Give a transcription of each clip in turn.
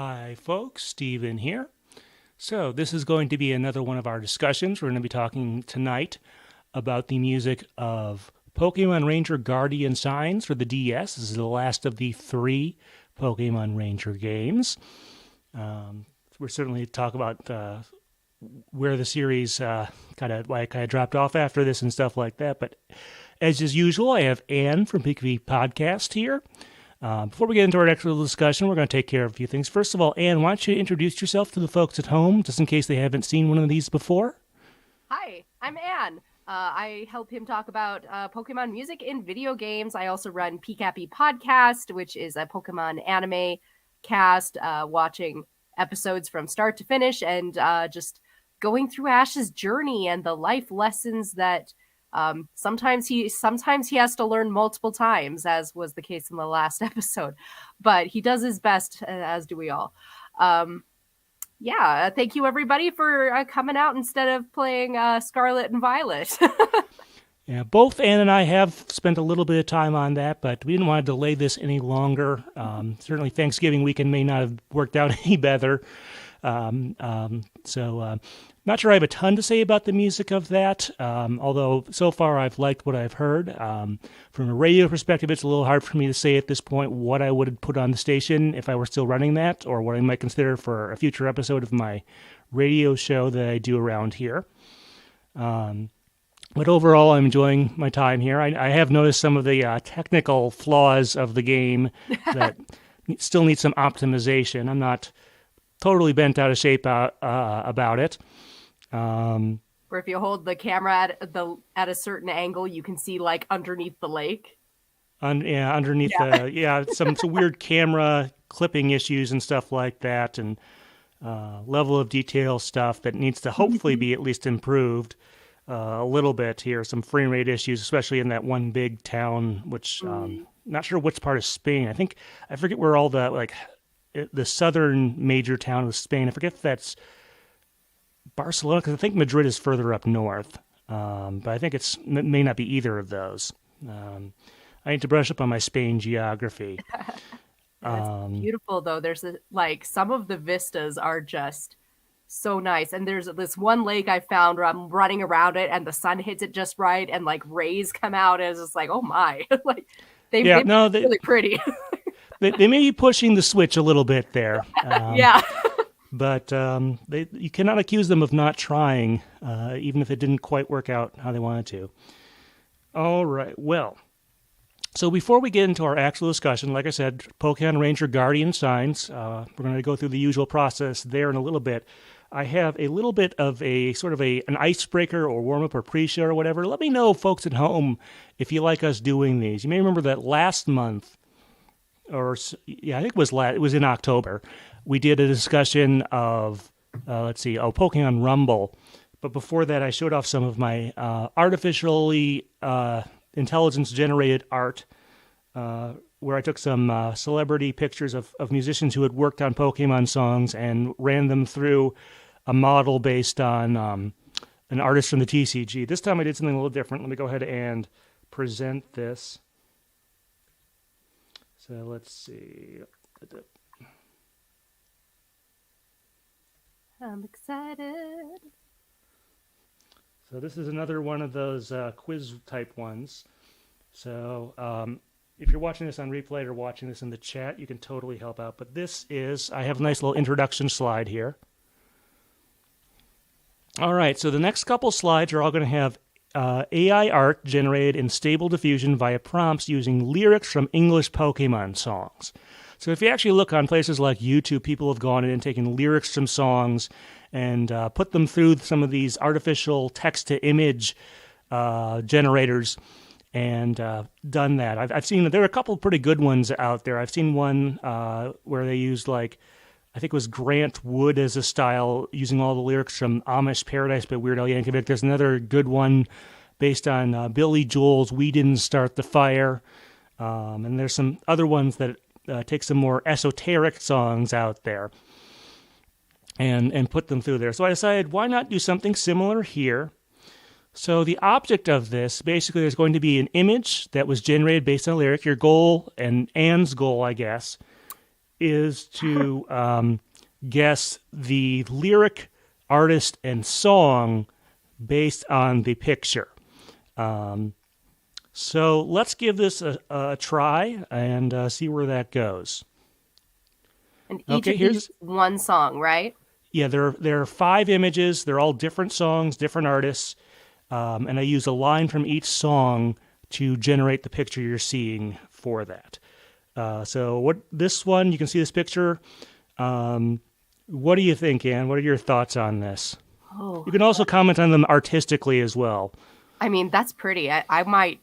Hi, folks. Steven here. So, this is going to be another one of our discussions. We're going to be talking tonight about the music of Pokemon Ranger Guardian Signs for the DS. This is the last of the three Pokemon Ranger games. We're certainly talk about where the series why it kind of dropped off after this and stuff like that. But as is usual, I have Anne from Pikapi Podcast here. Before we get into our actual discussion, we're going to take care of a few things. First of all, Anne, why don't you introduce yourself to the folks at home, just in case they haven't seen one of these before? Hi, I'm Anne. I help him talk about Pokemon music in video games. I also run Pikapi Podcast, which is a Pokemon anime cast, watching episodes from start to finish and just going through Ash's journey and the life lessons that sometimes he has to learn multiple times, as was the case in the last episode, but he does his best, as do we all. Thank you everybody for coming out instead of playing Scarlet and Violet. Yeah, both Anne and I have spent a little bit of time on that, but we didn't want to delay this any longer. Certainly Thanksgiving weekend may not have worked out any better. Not sure I have a ton to say about the music of that, although so far I've liked what I've heard. From a radio perspective, it's a little hard for me to say at this point what I would put on the station if I were still running that, or what I might consider for a future episode of my radio show that I do around here. But overall, I'm enjoying my time here. I have noticed some of the technical flaws of the game that still need some optimization. I'm not totally bent out of shape about it. Where if you hold the camera at a certain angle, you can see like underneath the lake. Underneath some weird camera clipping issues and stuff like that, and level of detail stuff that needs to hopefully be at least improved a little bit here. Some frame rate issues, especially in that one big town, which not sure which part of Spain. I forget where all the southern major town of Spain. I forget if that's Barcelona, because I think Madrid is further up north. But I think it may not be either of those. I need to brush up on my Spain geography. It's beautiful, though. There's some of the vistas are just so nice. And there's this one lake I found where I'm running around it and the sun hits it just right and rays come out. And it's just like, oh my. They're really pretty. They may be pushing the switch a little bit there. Yeah. But you cannot accuse them of not trying, even if it didn't quite work out how they wanted to. All right, well, so before we get into our actual discussion, like I said, Pokemon Ranger Guardian Signs, we're going to go through the usual process there in a little bit. I have a little bit of a sort of an icebreaker or warm-up or pre-show or whatever. Let me know, folks at home, if you like us doing these. You may remember that last month, I think it was in October, we did a discussion of, Pokemon Rumble. But before that, I showed off some of my artificially intelligence-generated art, where I took some celebrity pictures of musicians who had worked on Pokemon songs and ran them through a model based on an artist from the TCG. This time I did something a little different. Let me go ahead and present this. So let's see. I'm excited. So this is another one of those quiz type ones. So if you're watching this on replay or watching this in the chat, you can totally help out. But I have a nice little introduction slide here. All right, so the next couple slides are all going to have AI art generated in stable diffusion via prompts using lyrics from English Pokemon songs. So if you actually look on places like YouTube, people have gone in and taken lyrics from songs and put them through some of these artificial text-to-image generators and done that. I've seen that there are a couple of pretty good ones out there. I've seen one where they used I think it was Grant Wood as a style, using all the lyrics from Amish Paradise by Weird Al Yankovic. There's another good one based on Billy Joel's We Didn't Start the Fire. And there's some other ones that take some more esoteric songs out there and put them through there. So I decided, why not do something similar here? So the object of this, basically there's going to be an image that was generated based on a lyric. Your goal, and Anne's goal, I guess, is to guess the lyric, artist, and song based on the picture. So let's give this a try and see where that goes. And each of these one song, right? Yeah, there are 5 images. They're all different songs, different artists, and I use a line from each song to generate the picture you're seeing for that. So this one, you can see this picture. What do you think, Anne? What are your thoughts on this? Oh, you can also comment on them artistically as well. I mean, that's pretty. I might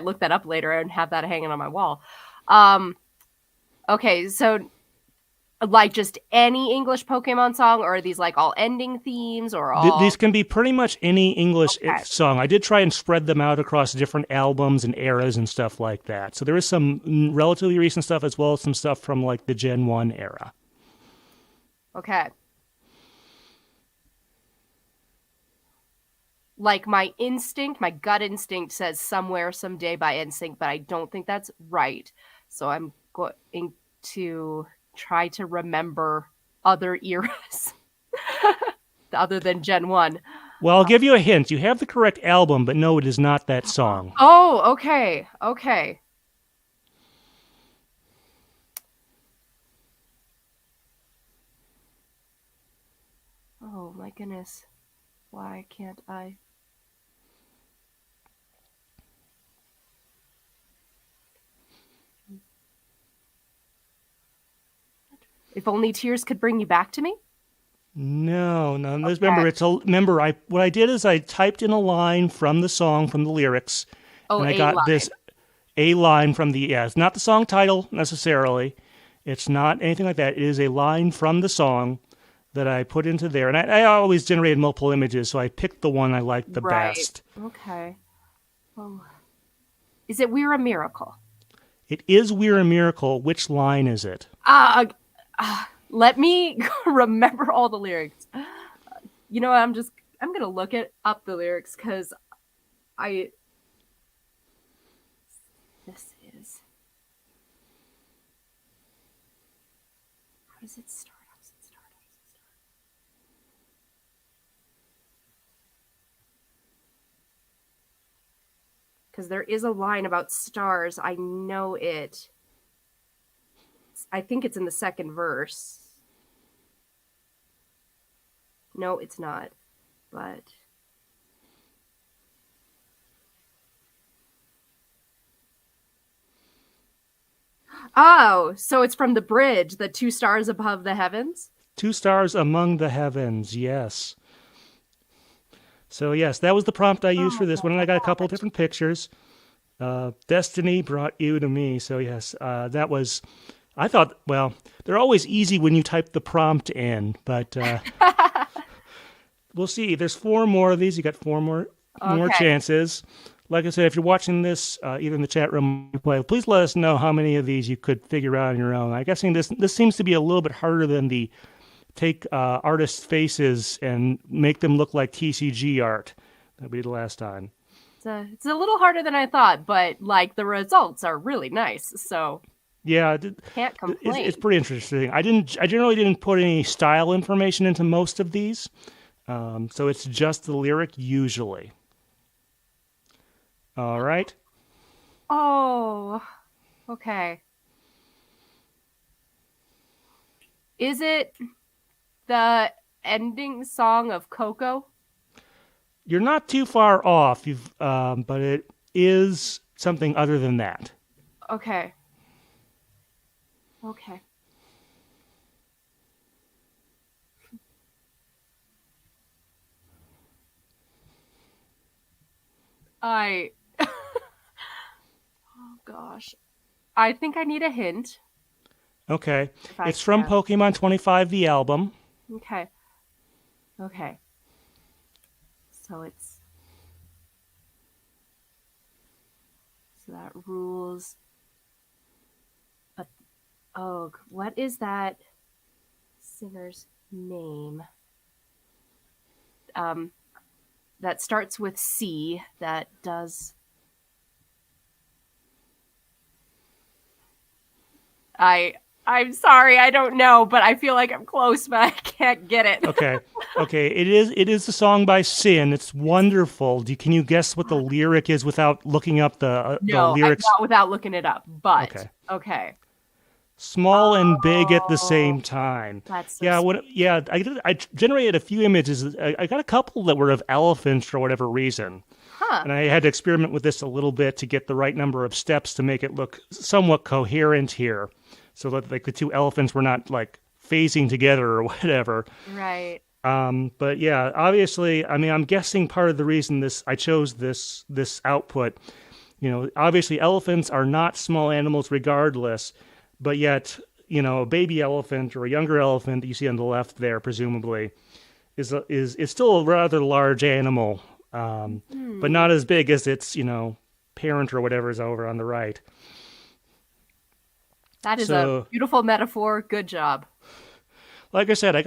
look that up later and have that hanging on my wall. Okay, so like just any English Pokemon song, or are these like all ending themes, or all? These can be pretty much any English song. I did try and spread them out across different albums and eras and stuff like that. So there is some relatively recent stuff as well as some stuff from like the Gen 1 era. Okay. Like my gut instinct says Somewhere Someday by NSYNC, but I don't think that's right. So I'm going to try to remember other eras other than Gen 1. Well, I'll give you a hint. You have the correct album, but no, it is not that song. Oh, okay. Okay. Oh, my goodness. Why can't I? If Only Tears Could Bring You Back to Me? No. Okay. Remember, what I did is I typed in a line from the song, from the lyrics, and I got this a line from the, it's not the song title necessarily. It's not anything like that. It is a line from the song that I put into there. And I always generated multiple images, so I picked the one I liked the best. Okay. Oh. Is it We're a Miracle? It is We're a Miracle. Which line is it? Let me remember all the lyrics. You know what? I'm going to look up the lyrics because this is. How does it start? Because there is a line about stars. I know it. I think it's in the second verse. No, it's not. But oh, so it's from the bridge, the 2 stars above the heavens? 2 stars among the heavens, yes. So yes, that was the prompt I used for this one, and I got a couple of different pictures. Destiny brought you to me. So yes, that was. I thought, well, they're always easy when you type the prompt in, but we'll see. There's 4 more of these. You got 4 more chances. Like I said, if you're watching this either in the chat room or play, please let us know how many of these you could figure out on your own. I'm guessing this seems to be a little bit harder than the take artists' faces and make them look like TCG art that we did last time. It's a little harder than I thought, but like the results are really nice. So yeah, can't complain. It's pretty interesting. I generally didn't put any style information into most of these, so it's just the lyric usually. All right. Oh, okay. Is it the ending song of Coco? You're not too far off, but it is something other than that. Okay. Okay. Oh gosh. I think I need a hint. Okay. It's from Pokemon 25, the album. Okay. Okay. So that rules. But what is that singer's name? That starts with C. That does. I'm sorry, I don't know, but I feel like I'm close, but I can't get it. Okay. It is a song by Sin. It's wonderful. Can you guess what the lyric is without looking up the lyrics? Not without looking it up, but okay. Small and big at the same time. That's so I generated a few images. I got a couple that were of elephants for whatever reason. Huh. And I had to experiment with this a little bit to get the right number of steps to make it look somewhat coherent here, so that like the two elephants were not like phasing together or whatever. Right. But yeah, obviously, I mean, I'm guessing part of the reason I chose this output, obviously elephants are not small animals regardless, but yet, a baby elephant or a younger elephant that you see on the left there, presumably, is still a rather large animal, but not as big as its, parent or whatever is over on the right. That is a beautiful metaphor. Good job. Like I said, I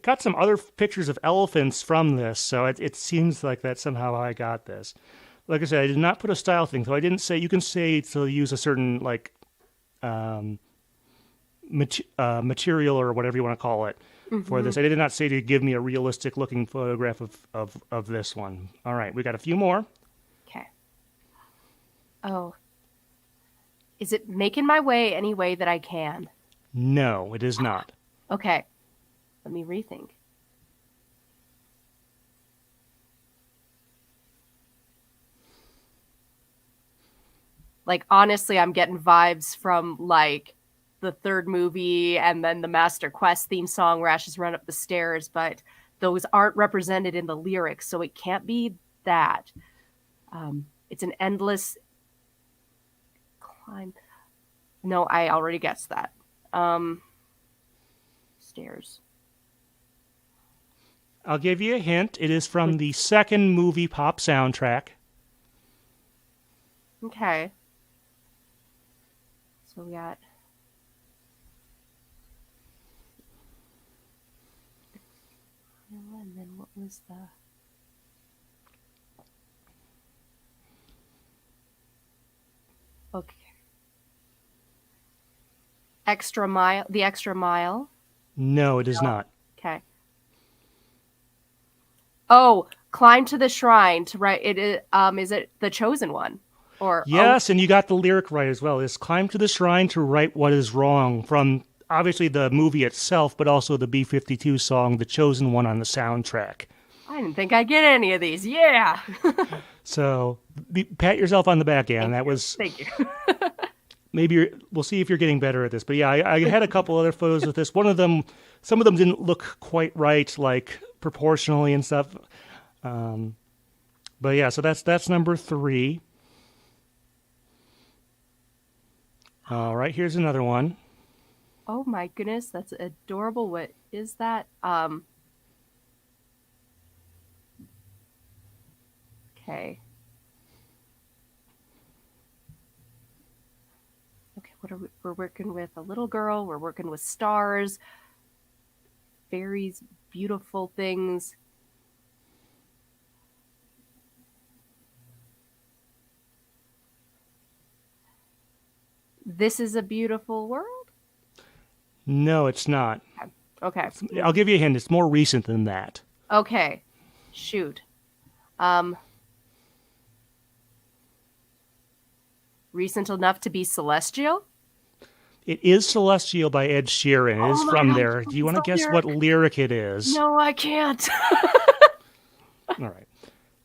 got some other pictures of elephants from this, so it seems like that somehow I got this. Like I said, I did not put a style thing, so I didn't say you can say to use a certain like material or whatever you want to call it for this. I did not say to give me a realistic looking photograph of this one. All right, we got a few more. Okay. Oh. Is it making my way any way that I can? No, it is not. Okay. Let me rethink. Like, honestly, I'm getting vibes from, like, the third movie and then the Master Quest theme song where Ashes run up the stairs, but those aren't represented in the lyrics, so it can't be that. It's an endless climb. No, I already guessed that. Stairs. I'll give you a hint. It is from the second movie pop soundtrack. Okay. So we got... And then what was the... Okay. Extra Mile. The Extra Mile. No, it is not. Okay. Oh, Climb to the Shrine to write it. Is it The Chosen One? Or yes, and you got the lyric right as well. It's Climb to the Shrine to right what is wrong, from obviously the movie itself, but also the B-52 song, The Chosen One, on the soundtrack. I didn't think I'd get any of these. Yeah. So pat yourself on the back, Ann. Thank you. Maybe we'll see if you're getting better at this. But yeah, I had a couple other photos with this. Some of them didn't look quite right, like proportionally and stuff. But yeah, so that's number 3. All right, here's another one. Oh my goodness, that's adorable. What is that? Okay. Okay, what are we're working with a little girl, we're working with stars, fairies, beautiful things. This is a Beautiful World? No, it's not. Okay. I'll give you a hint. It's more recent than that. Okay. Shoot. Recent enough to be Celestial? It is Celestial by Ed Sheeran. It is from there. Do you want to guess what lyric it is? No, I can't. All right.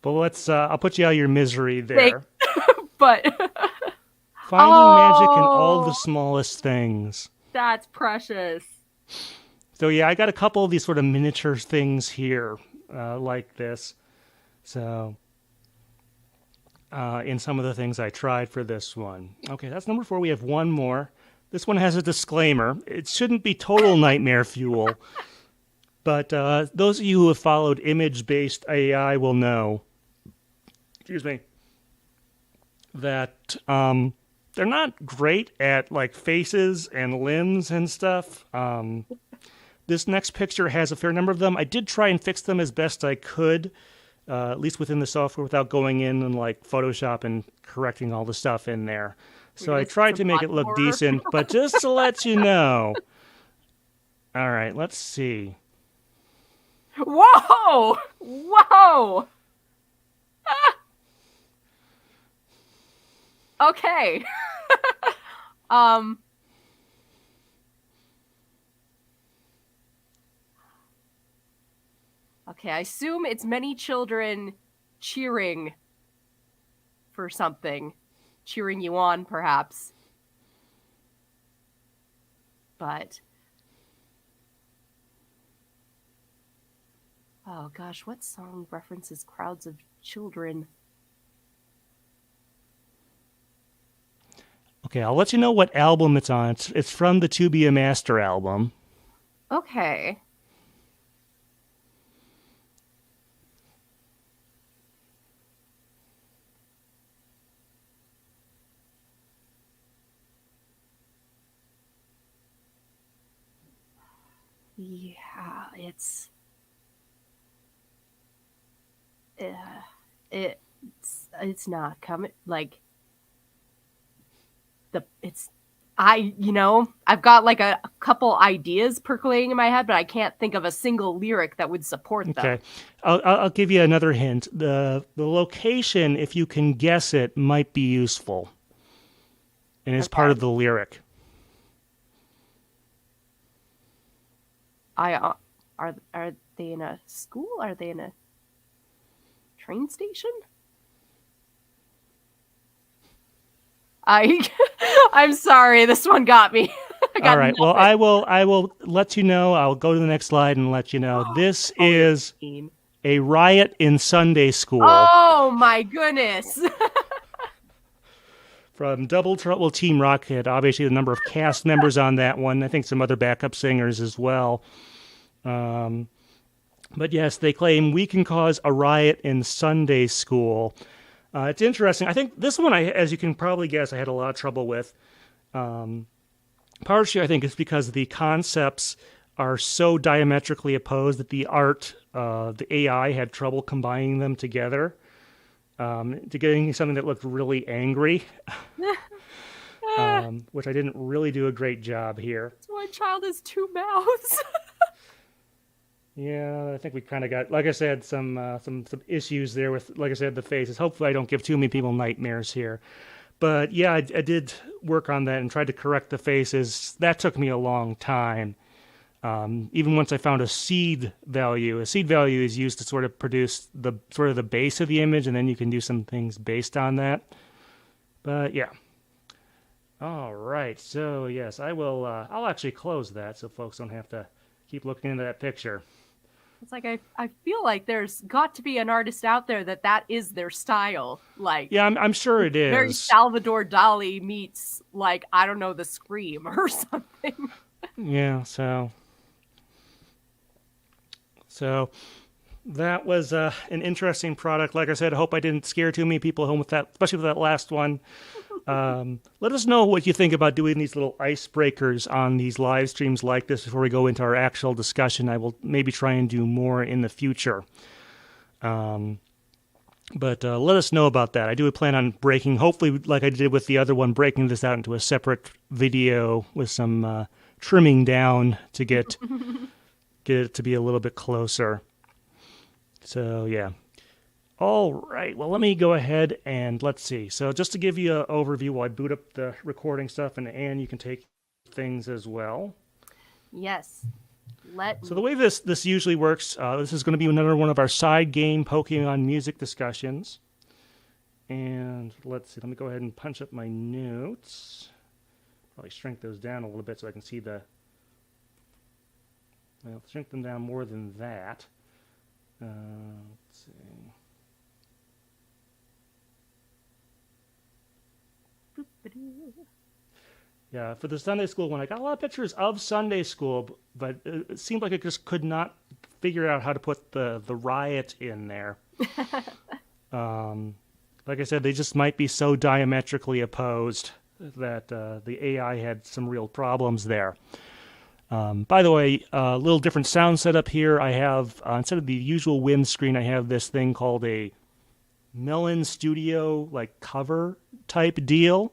But I'll put you out of your misery there. But... Finding magic in all the smallest things. That's precious. So yeah, I got a couple of these sort of miniature things here, like this. So, in some of the things I tried for this one. Okay, that's number 4. We have one more. This one has a disclaimer. It shouldn't be total nightmare fuel. But those of you who have followed image-based AI will know, that they're not great at like faces and limbs and stuff. This next picture has a fair number of them. I did try and fix them as best I could, at least within the software, without going in and like Photoshop and correcting all the stuff in there. So I tried to make it look decent, but just to let you know. All right, let's see. Whoa! Whoa! Okay. Okay, I assume it's many children cheering for something. Cheering you on, perhaps. But... oh gosh, what song references crowds of children? Okay, I'll let you know what album it's on. It's from the To Be a Master album. Okay. Yeah, it's not coming like I've got like a couple ideas percolating in my head, but I can't think of a single lyric that would support them. Okay, I'll give you another hint. The location, if you can guess it, might be useful, and it's part of the lyric. Are they in a school? Are they in a train station? I'm sorry, this one got me. All right. Well, I will let you know. I'll go to the next slide and let you know. This is a riot in Sunday school. Oh my goodness. From Double Trouble Team Rocket. Obviously, the number of cast members on that one. I think some other backup singers as well. But yes, they claim we can cause a riot in Sunday school. It's interesting. I think this one, as you can probably guess, I had a lot of trouble with. Partially, I think it's because the concepts are so diametrically opposed that the AI had trouble combining them together to getting something that looked really angry, which I didn't really do a great job here. One child has two mouths. Yeah, I think we kind of got, like I said, some issues there with, like I said, the faces. Hopefully I don't give too many people nightmares here. But yeah, I did work on that and tried to correct the faces. That took me a long time. Even once I found a seed value is used to sort of produce the base of the image, and then you can do some things based on that. But yeah. All right. So yes, I will. I'll actually close that so folks don't have to keep looking into that picture. It's like I feel like there's got to be an artist out there that is their style. Like, yeah, I'm sure it is. Very Salvador Dali meets, like, I don't know, the Scream or something. Yeah, so that was an interesting product. Like I said, I hope I didn't scare too many people home with that, especially with that last one. Let us know what you think about doing these little icebreakers on these live streams like this before we go into our actual discussion. I will maybe try and do more in the future. But let us know about that. I do plan on breaking, hopefully like I did with the other one, breaking this out into a separate video with some trimming down to get it to be a little bit closer. So, yeah. All right, well, let me go ahead and let's see. So just to give you an overview while I boot up the recording stuff, and Anne, you can take things as well. Yes. So the way this usually works, this is going to be another one of our side game Pokemon music discussions. And let's see, let me go ahead and punch up my notes. Probably shrink those down a little bit so I can see shrink them down more than that. Let's see. Yeah, for the Sunday school one, I got a lot of pictures of Sunday school, but it seemed like it just could not figure out how to put the riot in there. Like I said, they just might be so diametrically opposed that the AI had some real problems there. By the way, a little different sound setup here. I have, instead of the usual Win screen, I have this thing called a Melon Studio like cover type deal.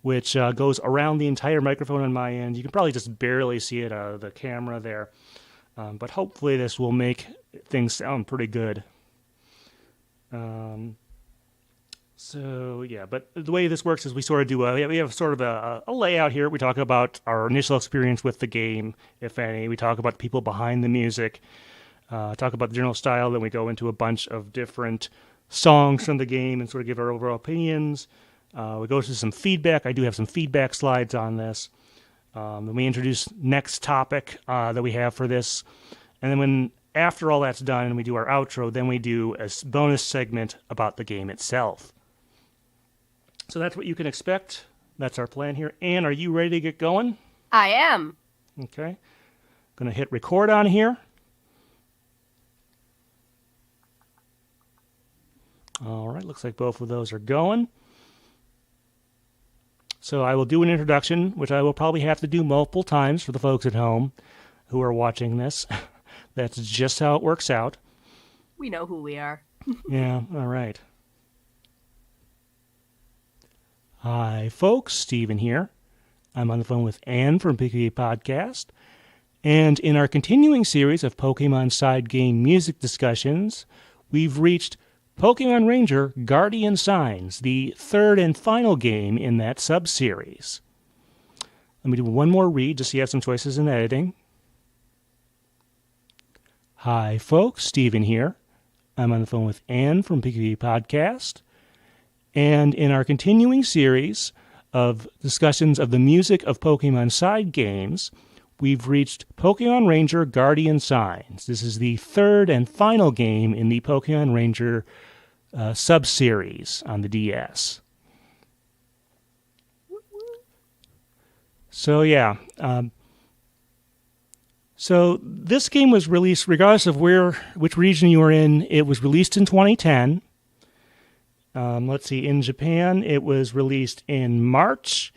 which goes around the entire microphone on my end. You can probably just barely see it out of the camera there. But hopefully this will make things sound pretty good. So yeah, but the way this works is we sort of do we have sort of a layout here. We talk about our initial experience with the game, if any. We talk about the people behind the music, talk about the general style. Then we go into a bunch of different songs from the game and sort of give our overall opinions. We go through some feedback. I do have some feedback slides on this. Then we introduce next topic that we have for this. And then after all that's done and we do our outro, then we do a bonus segment about the game itself. So that's what you can expect. That's our plan here. Anne, are you ready to get going? I am. Okay. Going to hit record on here. All right, looks like both of those are going. So I will do an introduction, which I will probably have to do multiple times for the folks at home who are watching this. That's just how it works out. We know who we are. Yeah, all right. Hi, folks. Steven here. I'm on the phone with Anne from Pikapi Podcast. And in our continuing series of Pokemon side game music discussions, we've reached Pokémon Ranger Guardian Signs, the third and final game in that sub-series. Let me do one more read just so you have some choices in editing. Hi, folks. Steven here. I'm on the phone with Anne from Pikapi Podcast. And in our continuing series of discussions of the music of Pokemon side games, we've reached Pokémon Ranger Guardian Signs. This is the third and final game in the Pokémon Ranger sub-series on the DS. So yeah, so this game was released, regardless of which region you were in, it was released in 2010. Let's see, in Japan it was released in March.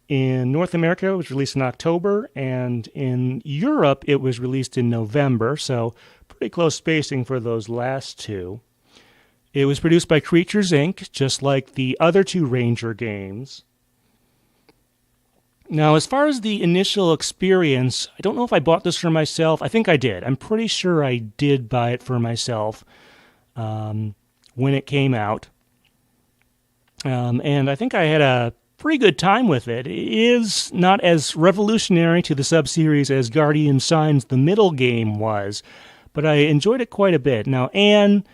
In North America it was released in October, and in Europe it was released in November, so pretty close spacing for those last two. It was produced by Creatures Inc., just like the other two Ranger games. Now, as far as the initial experience, I don't know if I bought this for myself. I think I did. I'm pretty sure I did buy it for myself when it came out. And I think I had a pretty good time with it. It is not as revolutionary to the sub-series as Guardian Signs, the middle game, was, but I enjoyed it quite a bit. Now, Anne,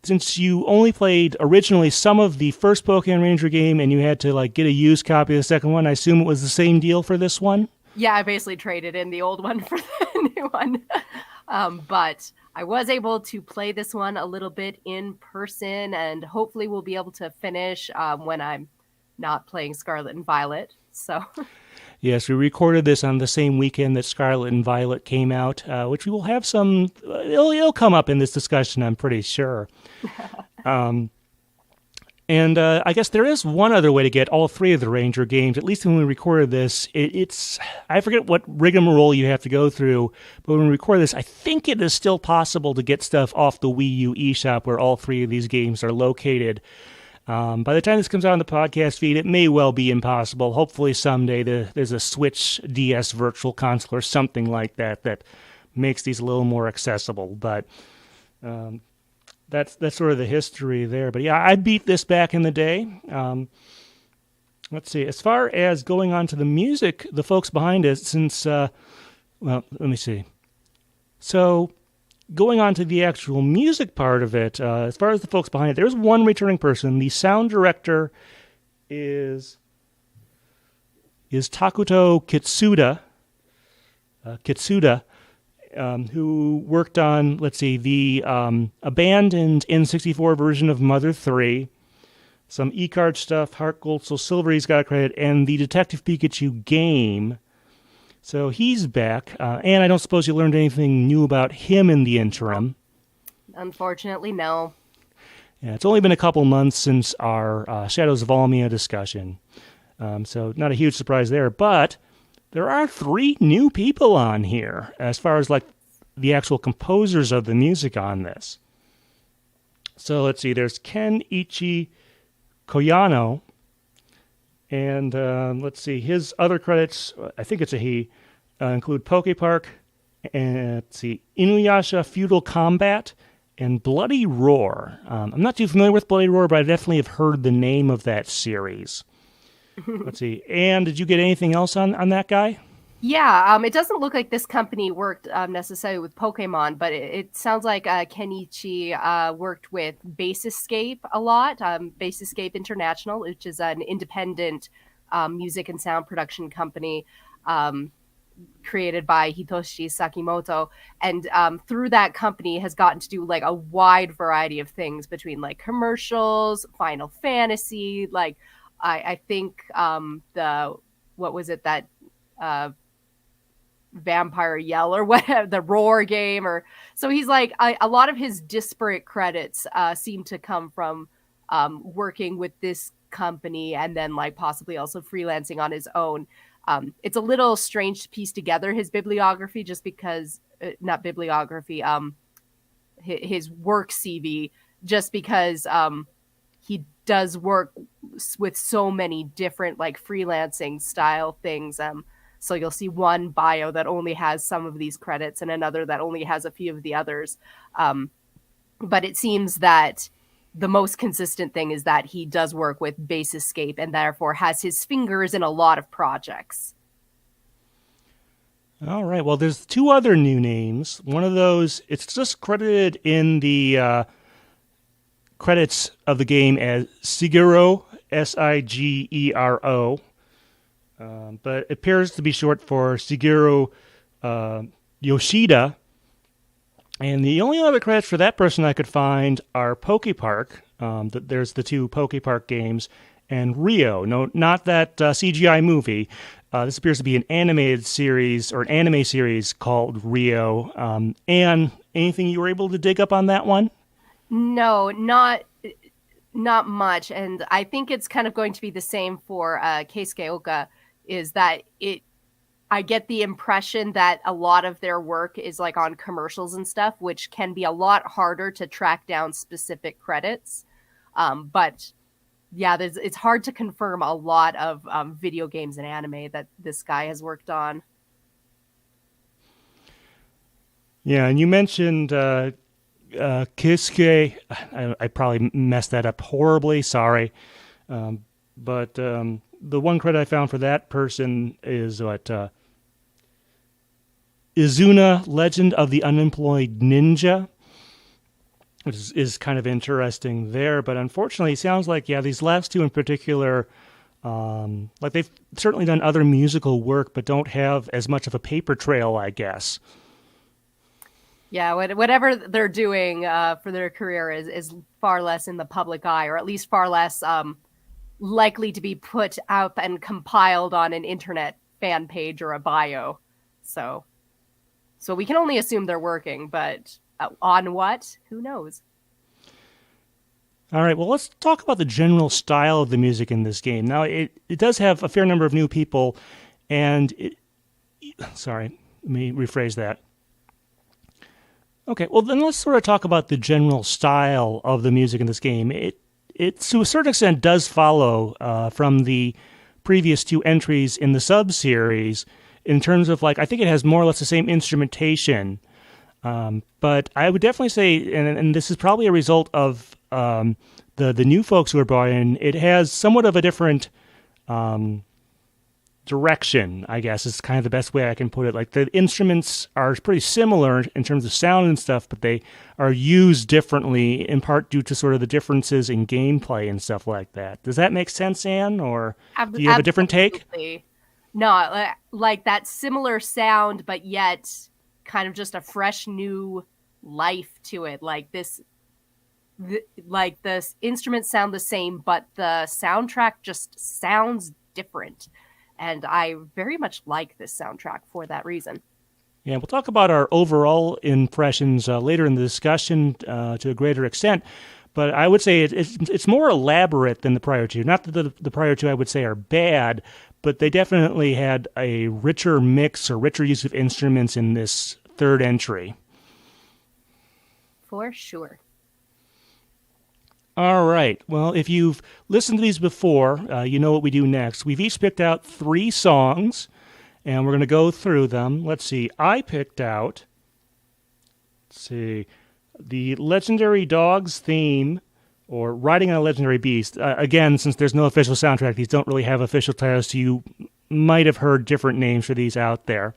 since you only played originally some of the first Pokémon Ranger game and you had to get a used copy of the second one, I assume it was the same deal for this one? Yeah, I basically traded in the old one for the new one. But I was able to play this one a little bit in person, and hopefully we'll be able to finish when I'm not playing Scarlet and Violet. So yes, we recorded this on the same weekend that Scarlet and Violet came out, which we will have some. It'll come up in this discussion, I'm pretty sure. And I guess there is one other way to get all three of the Ranger games. At least when we recorded this, it's I forget what rigmarole you have to go through, but when we record this, I think it is still possible to get stuff off the Wii U eShop where all three of these games are located. By the time this comes out on the podcast feed, it may well be impossible. Hopefully someday there's a Switch DS Virtual Console or something like that makes these a little more accessible. But that's sort of the history there. But yeah, I beat this back in the day. Let's see. As far as going on to the music, the folks behind it, since, well, let me see. So going on to the actual music part of it, as far as the folks behind it, there's one returning person. The sound director is Takuto Kitsuda, who worked on, let's see, the abandoned N64 version of Mother 3, some e-card stuff, Heart Gold, Soul Silver he's got credit, and the Detective Pikachu game. So he's back, and I don't suppose you learned anything new about him in the interim. Unfortunately, no. Yeah, it's only been a couple months since our Shadows of Almia discussion, so not a huge surprise there. But there are 3 new people on here, as far as the actual composers of the music on this. So let's see, there's Ken Ichi Koyano, And let's see, his other credits, I think it's a he, include Poke Park, and let's see, Inuyasha Feudal Combat, and Bloody Roar. I'm not too familiar with Bloody Roar, but I definitely have heard the name of that series. Let's see. And did you get anything else on that guy? Yeah, it doesn't look like this company worked necessarily with Pokemon, but it sounds like Kenichi worked with Base Escape a lot. Base Escape International, which is an independent music and sound production company created by Hitoshi Sakimoto. And through that company has gotten to do like a wide variety of things between like commercials, Final Fantasy, like I think what was it that Vampire Yell or whatever, the Roar game, or so he's like a lot of his disparate credits seem to come from working with this company and then like possibly also freelancing on his own. It's a little strange to piece together his bibliography just because not bibliography, his work CV, just because he does work with so many different like freelancing style things. So you'll see one bio that only has some of these credits and another that only has a few of the others. But it seems that the most consistent thing is that he does work with Base Escape and therefore has his fingers in a lot of projects. All right. Well, there's two other new names. One of those, it's just credited in the credits of the game as Sigero, Sigero. But it appears to be short for Shigeru Yoshida. And the only other credits for that person I could find are Poke Park. There's the two Poke Park games. And Rio. No, not that CGI movie. This appears to be an animated series or an anime series called Rio. Anne, anything you were able to dig up on that one? No, not much. And I think it's kind of going to be the same for Keisuke Oka. Is that I get the impression that a lot of their work is like on commercials and stuff, which can be a lot harder to track down specific credits. But yeah, it's hard to confirm a lot of video games and anime that this guy has worked on. Yeah, and you mentioned Keisuke. I probably messed that up horribly. Sorry. But the one credit I found for that person is Izuna, Legend of the Unemployed Ninja, which is kind of interesting there. But unfortunately, it sounds like, yeah, these last two in particular, like they've certainly done other musical work, but don't have as much of a paper trail, I guess. Yeah, whatever they're doing for their career is far less in the public eye, or at least far less likely to be put up and compiled on an internet fan page or a bio. So we can only assume they're working, but on what? Who knows? All right, well, let's talk about the general style of the music in this game. Now, it does have a fair number of new people, and sorry, let me rephrase that. Okay, well, then let's sort of talk about the general style of the music in this game. It to a certain extent does follow from the previous two entries in the sub-series in terms of, like, I think it has more or less the same instrumentation. But I would definitely say, and this is probably a result of the new folks who are brought in, it has somewhat of a different direction, I guess, is kind of the best way I can put it. Like, the instruments are pretty similar in terms of sound and stuff, but they are used differently, in part due to sort of the differences in gameplay and stuff like that. Does that make sense, Anne? Or do you have a different take? No, like that similar sound, but yet kind of just a fresh new life to it. Like like the instruments sound the same, but the soundtrack just sounds different. And I very much like this soundtrack for that reason. Yeah, we'll talk about our overall impressions later in the discussion to a greater extent. But I would say it's more elaborate than the prior two. Not that the prior two I would say are bad, but they definitely had a richer mix or richer use of instruments in this third entry. For sure. All right. Well, if you've listened to these before, you know what we do next. We've each picked out 3 songs, and we're going to go through them. Let's see. I picked out, the Legendary Dogs theme, or Riding on a Legendary Beast. Again, since there's no official soundtrack, these don't really have official titles, so you might have heard different names for these out there.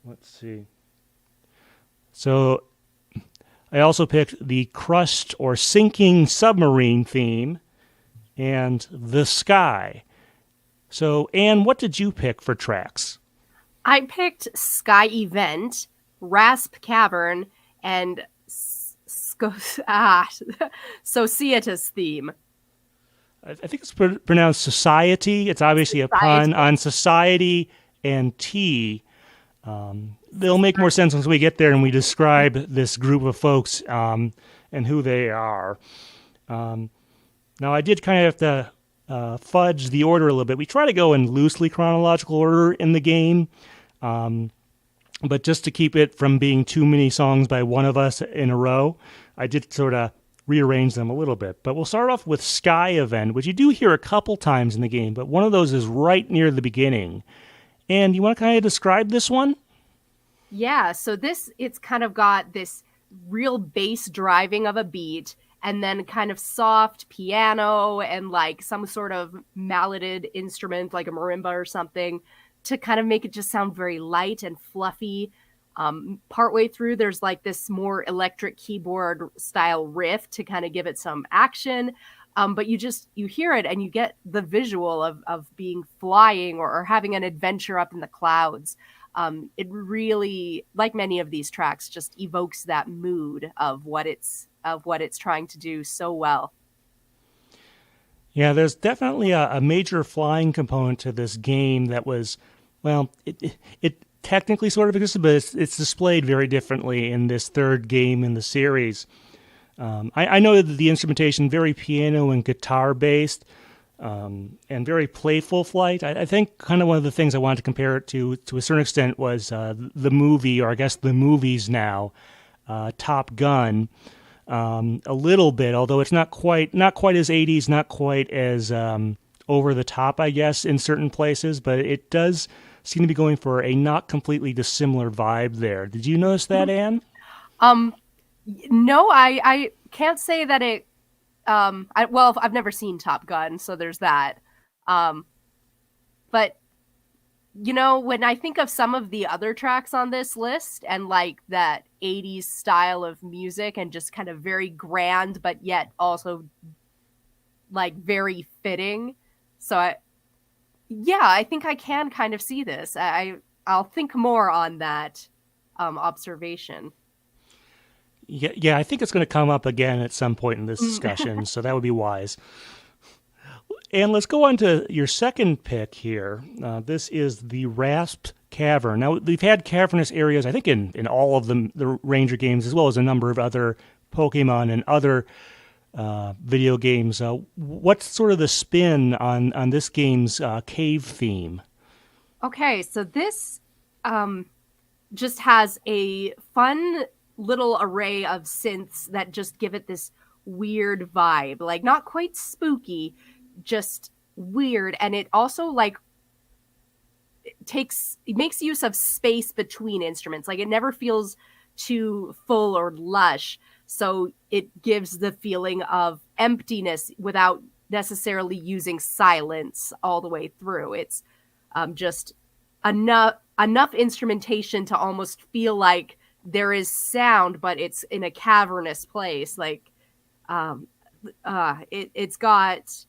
Let's see. So I also picked the Crushed or Sinking Submarine theme and The Sky. So, Anne, what did you pick for tracks? I picked Sky Event, Rasp Cavern, and Societas theme. I think it's pronounced Society. It's obviously a pun on society and tea. They'll make more sense once we get there and we describe this group of folks and who they are. Now, I did kind of have to fudge the order a little bit. We try to go in loosely chronological order in the game, but just to keep it from being too many songs by one of us in a row, I did sort of rearrange them a little bit. But we'll start off with Sky Event, which you do hear a couple times in the game, but one of those is right near the beginning. And you want to kind of describe this one? Yeah, so it's kind of got this real bass driving of a beat, and then kind of soft piano and like some sort of malleted instrument like a marimba or something to kind of make it just sound very light and fluffy. Partway through, there's like this more electric keyboard style riff to kind of give it some action. But you hear it and you get the visual of being flying or having an adventure up in the clouds. It really, like many of these tracks, just evokes that mood of what it's trying to do so well. Yeah, there's definitely a major flying component to this game that was, well, it technically sort of existed, but it's displayed very differently in this third game in the series. I know that the instrumentation very piano and guitar based, and very playful flight. I think kind of one of the things I wanted to compare it to a certain extent was the movie, or I guess the movies now, Top Gun, a little bit, although it's not quite as 80s, not quite as over the top, I guess, in certain places, but it does seem to be going for a not completely dissimilar vibe there. Did you notice that, Anne? No, I can't say that it. I've never seen Top Gun, so there's that. But when I think of some of the other tracks on this list and like that 80s style of music and just kind of very grand, but yet also like very fitting. So I think I can kind of see this. I'll think more on that observation. Yeah, I think it's going to come up again at some point in this discussion, so that would be wise. And let's go on to your second pick here. This is the Rasped Cavern. Now, we've had cavernous areas, I think, in all of the Ranger games, as well as a number of other Pokemon and other video games. What's sort of the spin on this game's cave theme? Okay, so this just has a fun little array of synths that just give it this weird vibe, like not quite spooky, just weird. And it also like makes use of space between instruments. Like it never feels too full or lush. So it gives the feeling of emptiness without necessarily using silence all the way through. It's just enough instrumentation to almost feel like there is sound, but it's in a cavernous place. Like, it's got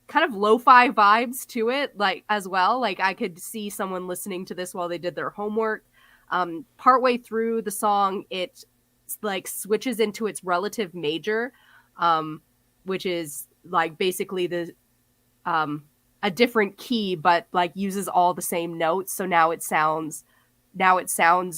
kind of lo-fi vibes to it, like as well. Like I could see someone listening to this while they did their homework. Partway through the song, it like switches into its relative major, which is like basically a different key, but like uses all the same notes. So now it sounds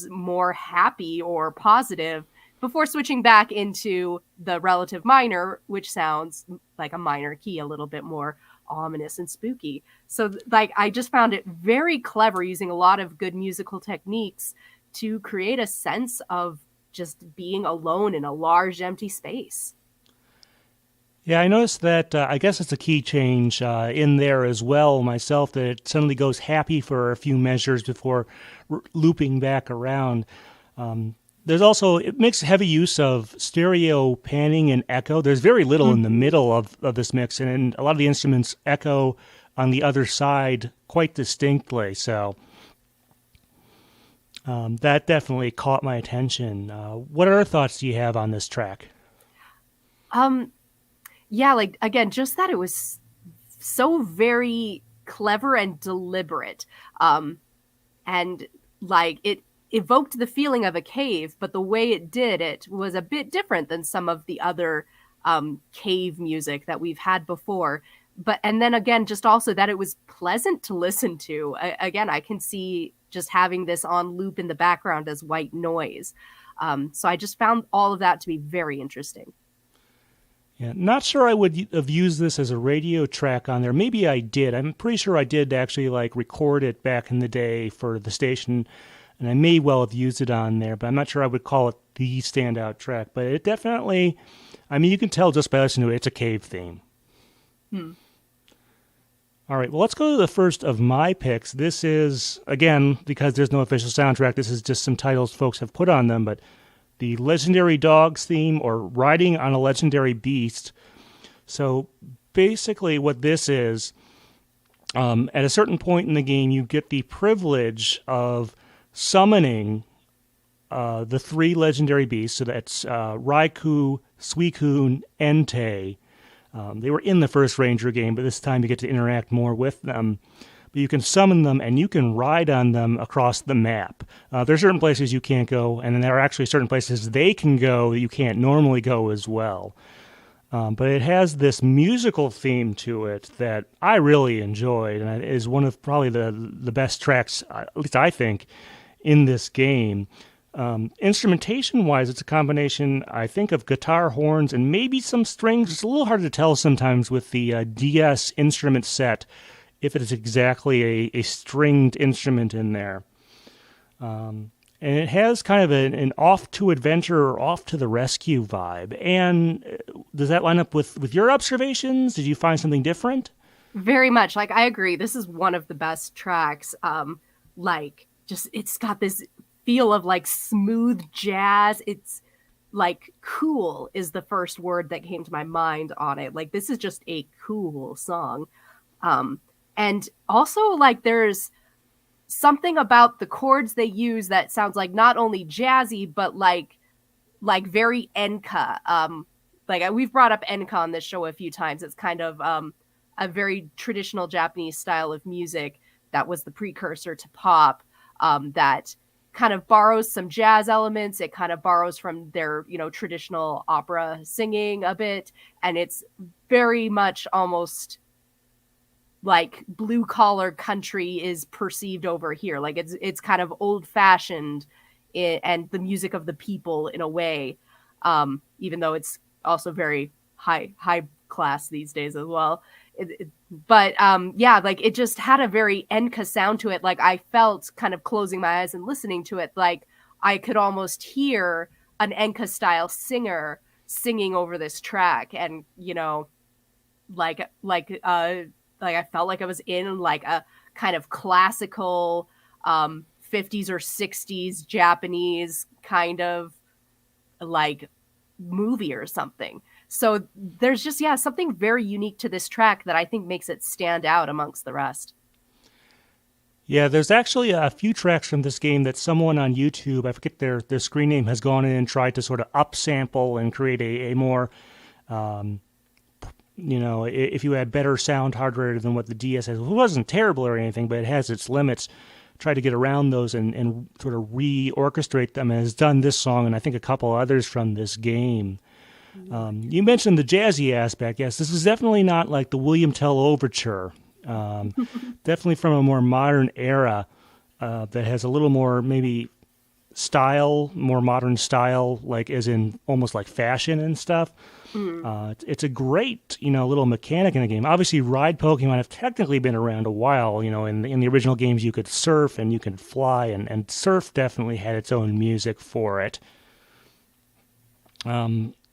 more happy or positive before switching back into the relative minor, which sounds like a minor key, a little bit more ominous and spooky. So like I just found it very clever, using a lot of good musical techniques to create a sense of just being alone in a large empty space. Yeah, I noticed that. I guess it's a key change in there as well myself, that it suddenly goes happy for a few measures before looping back around. There's also, it makes heavy use of stereo panning and echo. There's very little in the middle of this mix, and a lot of the instruments echo on the other side quite distinctly. So that definitely caught my attention. What other thoughts do you have on this track? Yeah, like again, just that it was so very clever and deliberate. And like it evoked the feeling of a cave, but the way it did it was a bit different than some of the other cave music that we've had before. But and then again, just also that it was pleasant to listen to. Again, I can see just having this on loop in the background as white noise. So I just found all of that to be very interesting. Yeah, not sure I would have used this as a radio track on there. Maybe I did. I'm pretty sure I did actually like record it back in the day for the station, and I may well have used it on there, but I'm not sure I would call it the standout track. But it definitely, I mean, you can tell just by listening to it, it's a cave theme. All right, well, let's go to the first of my picks. This is, again, because there's no official soundtrack, this is just some titles folks have put on them, but the Legendary Dogs theme, or Riding on a Legendary Beast. So basically what this is, at a certain point in the game, you get the privilege of summoning the three legendary beasts. So that's Raikou, Suicune, Entei. They were in the first Ranger game, but this time you get to interact more with them. But you can summon them, and you can ride on them across the map. There are certain places you can't go, and then there are actually certain places they can go that you can't normally go as well. But it has this musical theme to it that I really enjoyed, and it is one of probably the best tracks, at least I think, in this game. Instrumentation-wise, it's a combination, I think, of guitar, horns, and maybe some strings. It's a little hard to tell sometimes with the DS instrument set if it is exactly a stringed instrument in there. And it has kind of an off-to-adventure or off-to-the-rescue vibe. And does that line up with your observations? Did you find something different? Very much. Like, I agree. This is one of the best tracks. Like, just, it's got this feel of, like, smooth jazz. It's, like, cool is the first word that came to my mind on it. Like, this is just a cool song. And also, like, there's something about the chords they use that sounds like not only jazzy, but like very enka. We've brought up enka on this show a few times. It's kind of a very traditional Japanese style of music that was the precursor to pop, that kind of borrows some jazz elements. It kind of borrows from their, traditional opera singing a bit. And it's very much almost like blue collar country is perceived over here. Like it's kind of old fashioned and the music of the people in a way, even though it's also very high class these days as well. But like it just had a very enka sound to it. Like I felt, kind of closing my eyes and listening to it, like I could almost hear an enka style singer singing over this track. And, I felt like I was in like a kind of classical 50s or 60s Japanese kind of like movie or something. So there's just, something very unique to this track that I think makes it stand out amongst the rest. Yeah, there's actually a few tracks from this game that someone on YouTube, I forget their screen name, has gone in and tried to sort of upsample and create a more... if you had better sound hardware than what the DS has, it wasn't terrible or anything, but it has its limits. Try to get around those and sort of re-orchestrate them, and has done this song and I think a couple others from this game. You mentioned the jazzy aspect. Yes, this is definitely not like the William Tell Overture. Definitely from a more modern era that has a little more maybe style, more modern style, like as in almost like fashion and stuff. It's a great, little mechanic in the game. Obviously, ride Pokemon have technically been around a while. In the original games, you could surf and you could fly, and surf definitely had its own music for it.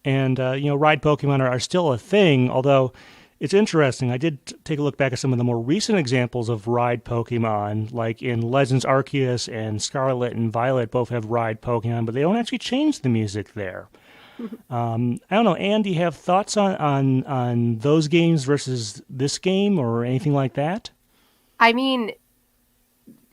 And, ride Pokemon are still a thing, although it's interesting. I did take a look back at some of the more recent examples of ride Pokemon, like in Legends Arceus and Scarlet and Violet both have ride Pokemon, but they don't actually change the music there. I don't know, Anne, do you have thoughts on those games versus this game or anything like that? I mean,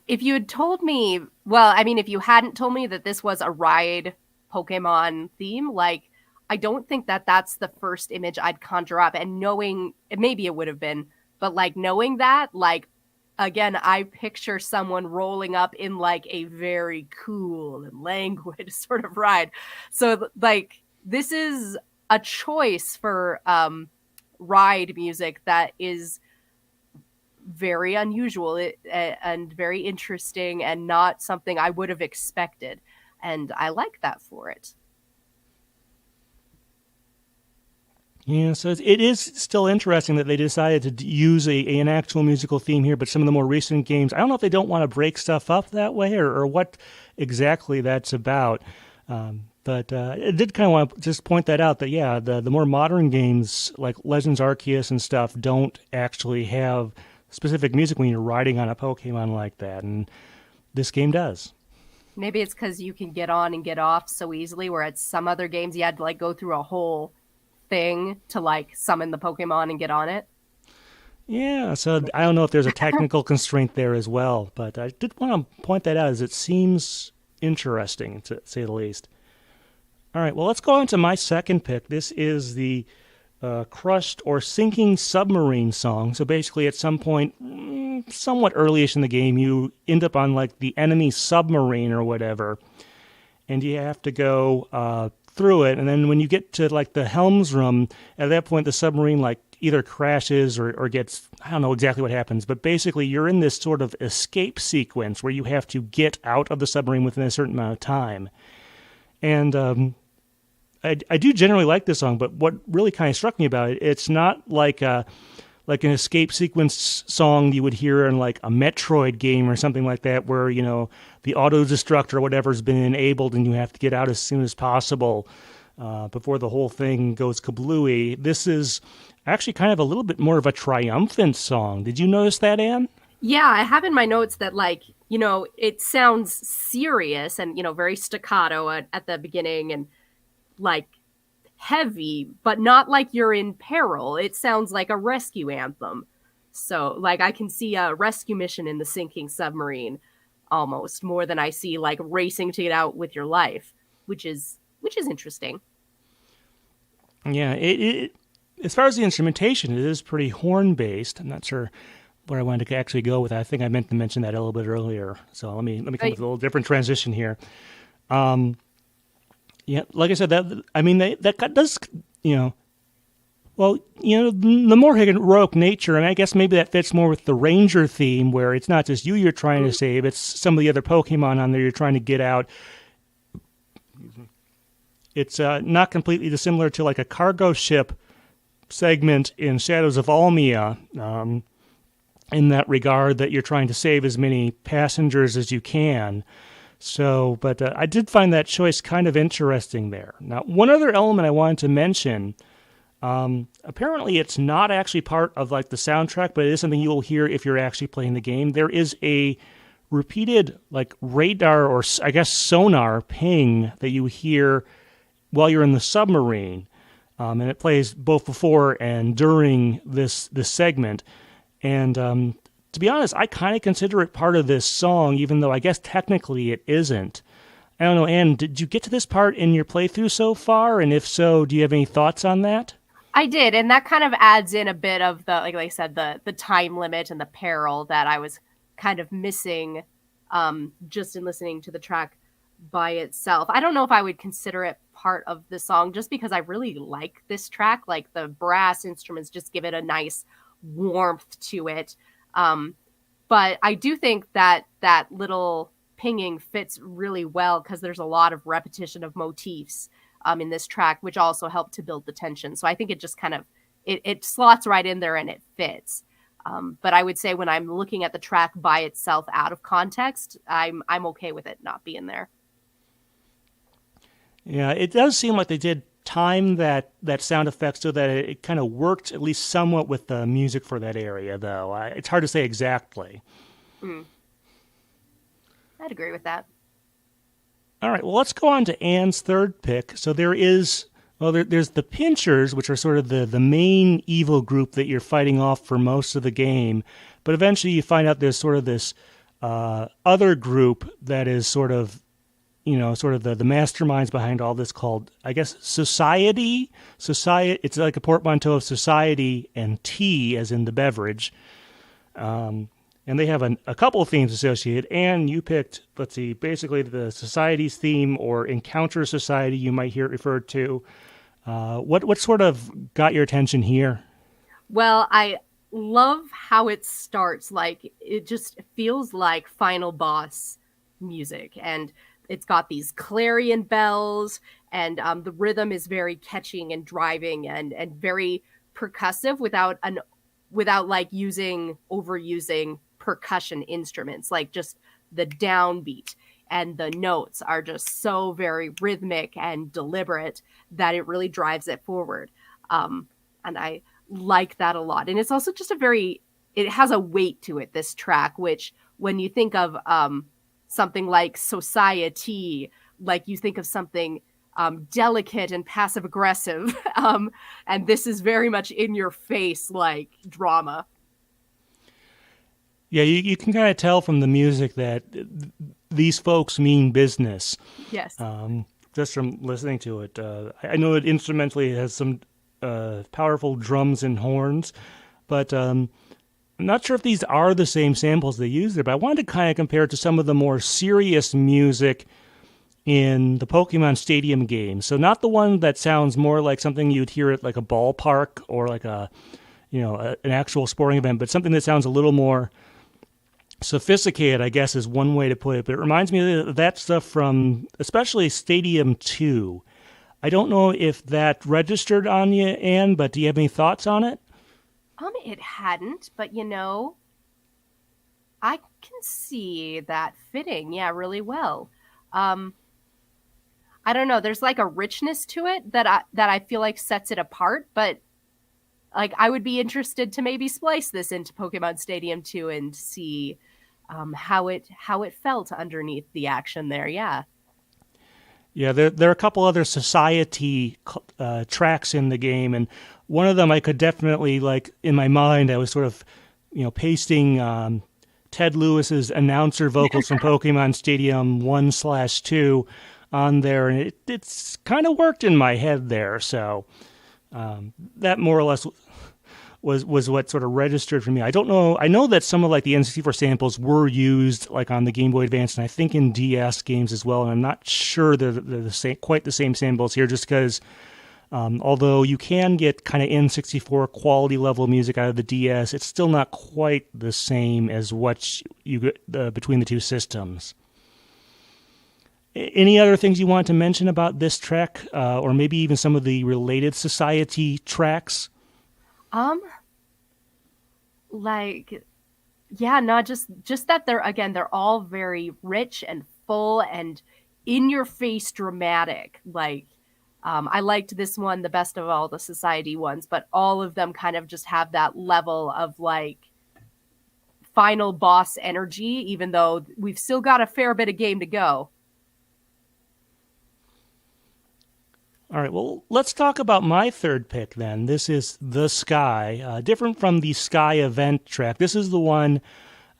if you had told me, if you hadn't told me that this was a ride Pokemon theme, like, I don't think that that's the first image I'd conjure up. And knowing, maybe it would have been, but like knowing that, like, again, I picture someone rolling up in like a very cool and languid sort of ride. So like, this is a choice for ride music that is very unusual and very interesting and not something I would have expected. And I like that for it. Yeah, so it is still interesting that they decided to use an actual musical theme here, but some of the more recent games, I don't know if they don't want to break stuff up that way or what exactly that's about. But I did kind of want to just point that out that, yeah, the more modern games like Legends Arceus and stuff don't actually have specific music when you're riding on a Pokemon like that, and this game does. Maybe it's because you can get on and get off so easily, where at some other games you had to like go through a whole thing to like summon the Pokemon and get on it. Yeah, so I don't know if there's a technical constraint there as well, but I did want to point that out as it seems interesting, to say the least. All right, well, let's go on to my second pick. This is the Crushed or Sinking Submarine song. So basically, at some point, somewhat early-ish in the game, you end up on like the enemy submarine or whatever, and you have to go through it. And then when you get to like the helms room, at that point, the submarine like either crashes or gets, I don't know exactly what happens, but basically you're in this sort of escape sequence where you have to get out of the submarine within a certain amount of time. And I do generally like this song, but what really kind of struck me about it, it's not like an escape sequence song you would hear in like a Metroid game or something like that, where, you know, the auto-destruct or whatever has been enabled and you have to get out as soon as possible before the whole thing goes kablooey. This is actually kind of a little bit more of a triumphant song. Did you notice that, Anne? Yeah, I have in my notes that, like, you know, it sounds serious and, you know, very staccato at the beginning and like heavy, but not like you're in peril. It sounds like a rescue anthem. So like I can see a rescue mission in the sinking submarine almost more than I see like racing to get out with your life, which is interesting. Yeah, it as far as the instrumentation, it is pretty horn based. I'm not sure where I wanted to actually go with that. I think I meant to mention that a little bit earlier. So let me come with a little different transition here. Yeah, like I said, that does, you know, well, you know, the more heroic nature, and I guess maybe that fits more with the Ranger theme, where it's not just you're trying to save, it's some of the other Pokemon on there you're trying to get out. It's not completely dissimilar to like a cargo ship segment in Shadows of Almia, in that regard, that you're trying to save as many passengers as you can. So, but I did find that choice kind of interesting there. Now, one other element I wanted to mention, apparently it's not actually part of like the soundtrack, but it is something you will hear if you're actually playing the game. There is a repeated like radar or I guess sonar ping that you hear while you're in the submarine, and it plays both before and during this segment. And to be honest, I kind of consider it part of this song, even though I guess technically it isn't. I don't know, Anne, did you get to this part in your playthrough so far? And if so, do you have any thoughts on that? I did, and that kind of adds in a bit of the, like I said, the time limit and the peril that I was kind of missing just in listening to the track by itself. I don't know if I would consider it part of the song, just because I really like this track. Like the brass instruments just give it a nice warmth to it. But I do think that that little pinging fits really well because there's a lot of repetition of motifs in this track, which also help to build the tension. So I think it just kind of, it slots right in there and it fits. But I would say when I'm looking at the track by itself out of context, I'm okay with it not being there. Yeah, it does seem like they did time that sound effect so that it kind of worked at least somewhat with the music for that area, though. It's hard to say exactly. I'd agree with that. All right, well, let's go on to Anne's third pick. So there's the Pinchers, which are sort of the main evil group that you're fighting off for most of the game. But eventually you find out there's sort of this other group that is sort of the masterminds behind all this called, I guess, Society. Society. It's like a portmanteau of society and tea, as in the beverage. And they have a couple of themes associated. And you picked, let's see, basically the Society's theme or Encounter Society, you might hear it referred to. What sort of got your attention here? Well, I love how it starts. Like, it just feels like final boss music. And it's got these clarion bells, and the rhythm is very catching and driving and very percussive without like overusing percussion instruments. Like, just the downbeat and the notes are just so very rhythmic and deliberate that it really drives it forward. And I like that a lot. And it's also just it has a weight to it, this track, which when you think of something like Society, like you think of something delicate and passive aggressive. And this is very much in your face, like drama. Yeah, you can kind of tell from the music that these folks mean business. Yes. Just from listening to it. I know it instrumentally has some powerful drums and horns, but I'm not sure if these are the same samples they use there, but I wanted to kind of compare it to some of the more serious music in the Pokemon Stadium games. So not the one that sounds more like something you'd hear at like a ballpark or like an actual sporting event, but something that sounds a little more sophisticated, I guess, is one way to put it. But it reminds me of that stuff from especially Stadium 2. I don't know if that registered on you, Anne, but do you have any thoughts on it? It hadn't, but I can see that fitting, really well. I don't know. There's like a richness to it that I feel like sets it apart, but like I would be interested to maybe splice this into Pokemon Stadium 2 and see how it felt underneath the action there. Yeah. Yeah, there are a couple other Society tracks in the game, and one of them I could definitely, like, in my mind, I was sort of, pasting Ted Lewis's announcer vocals from Pokemon Stadium 1/2 on there, and it's kind of worked in my head there, so that more or less was what sort of registered for me. I don't know. I know that some of like the N64 samples were used like on the Game Boy Advance, and I think in DS games as well. And I'm not sure they're the same, quite the same samples here, just because although you can get kind of N64 quality level music out of the DS, it's still not quite the same as what you get between the two systems. Any other things you want to mention about this track, or maybe even some of the related Society tracks? Just that they're all very rich and full and in your face dramatic. Like, I liked this one the best of all the Society ones, but all of them kind of just have that level of like final boss energy, even though we've still got a fair bit of game to go. All right, well, let's talk about my third pick then. This is The Sky. Different from the Sky event track. This is the one,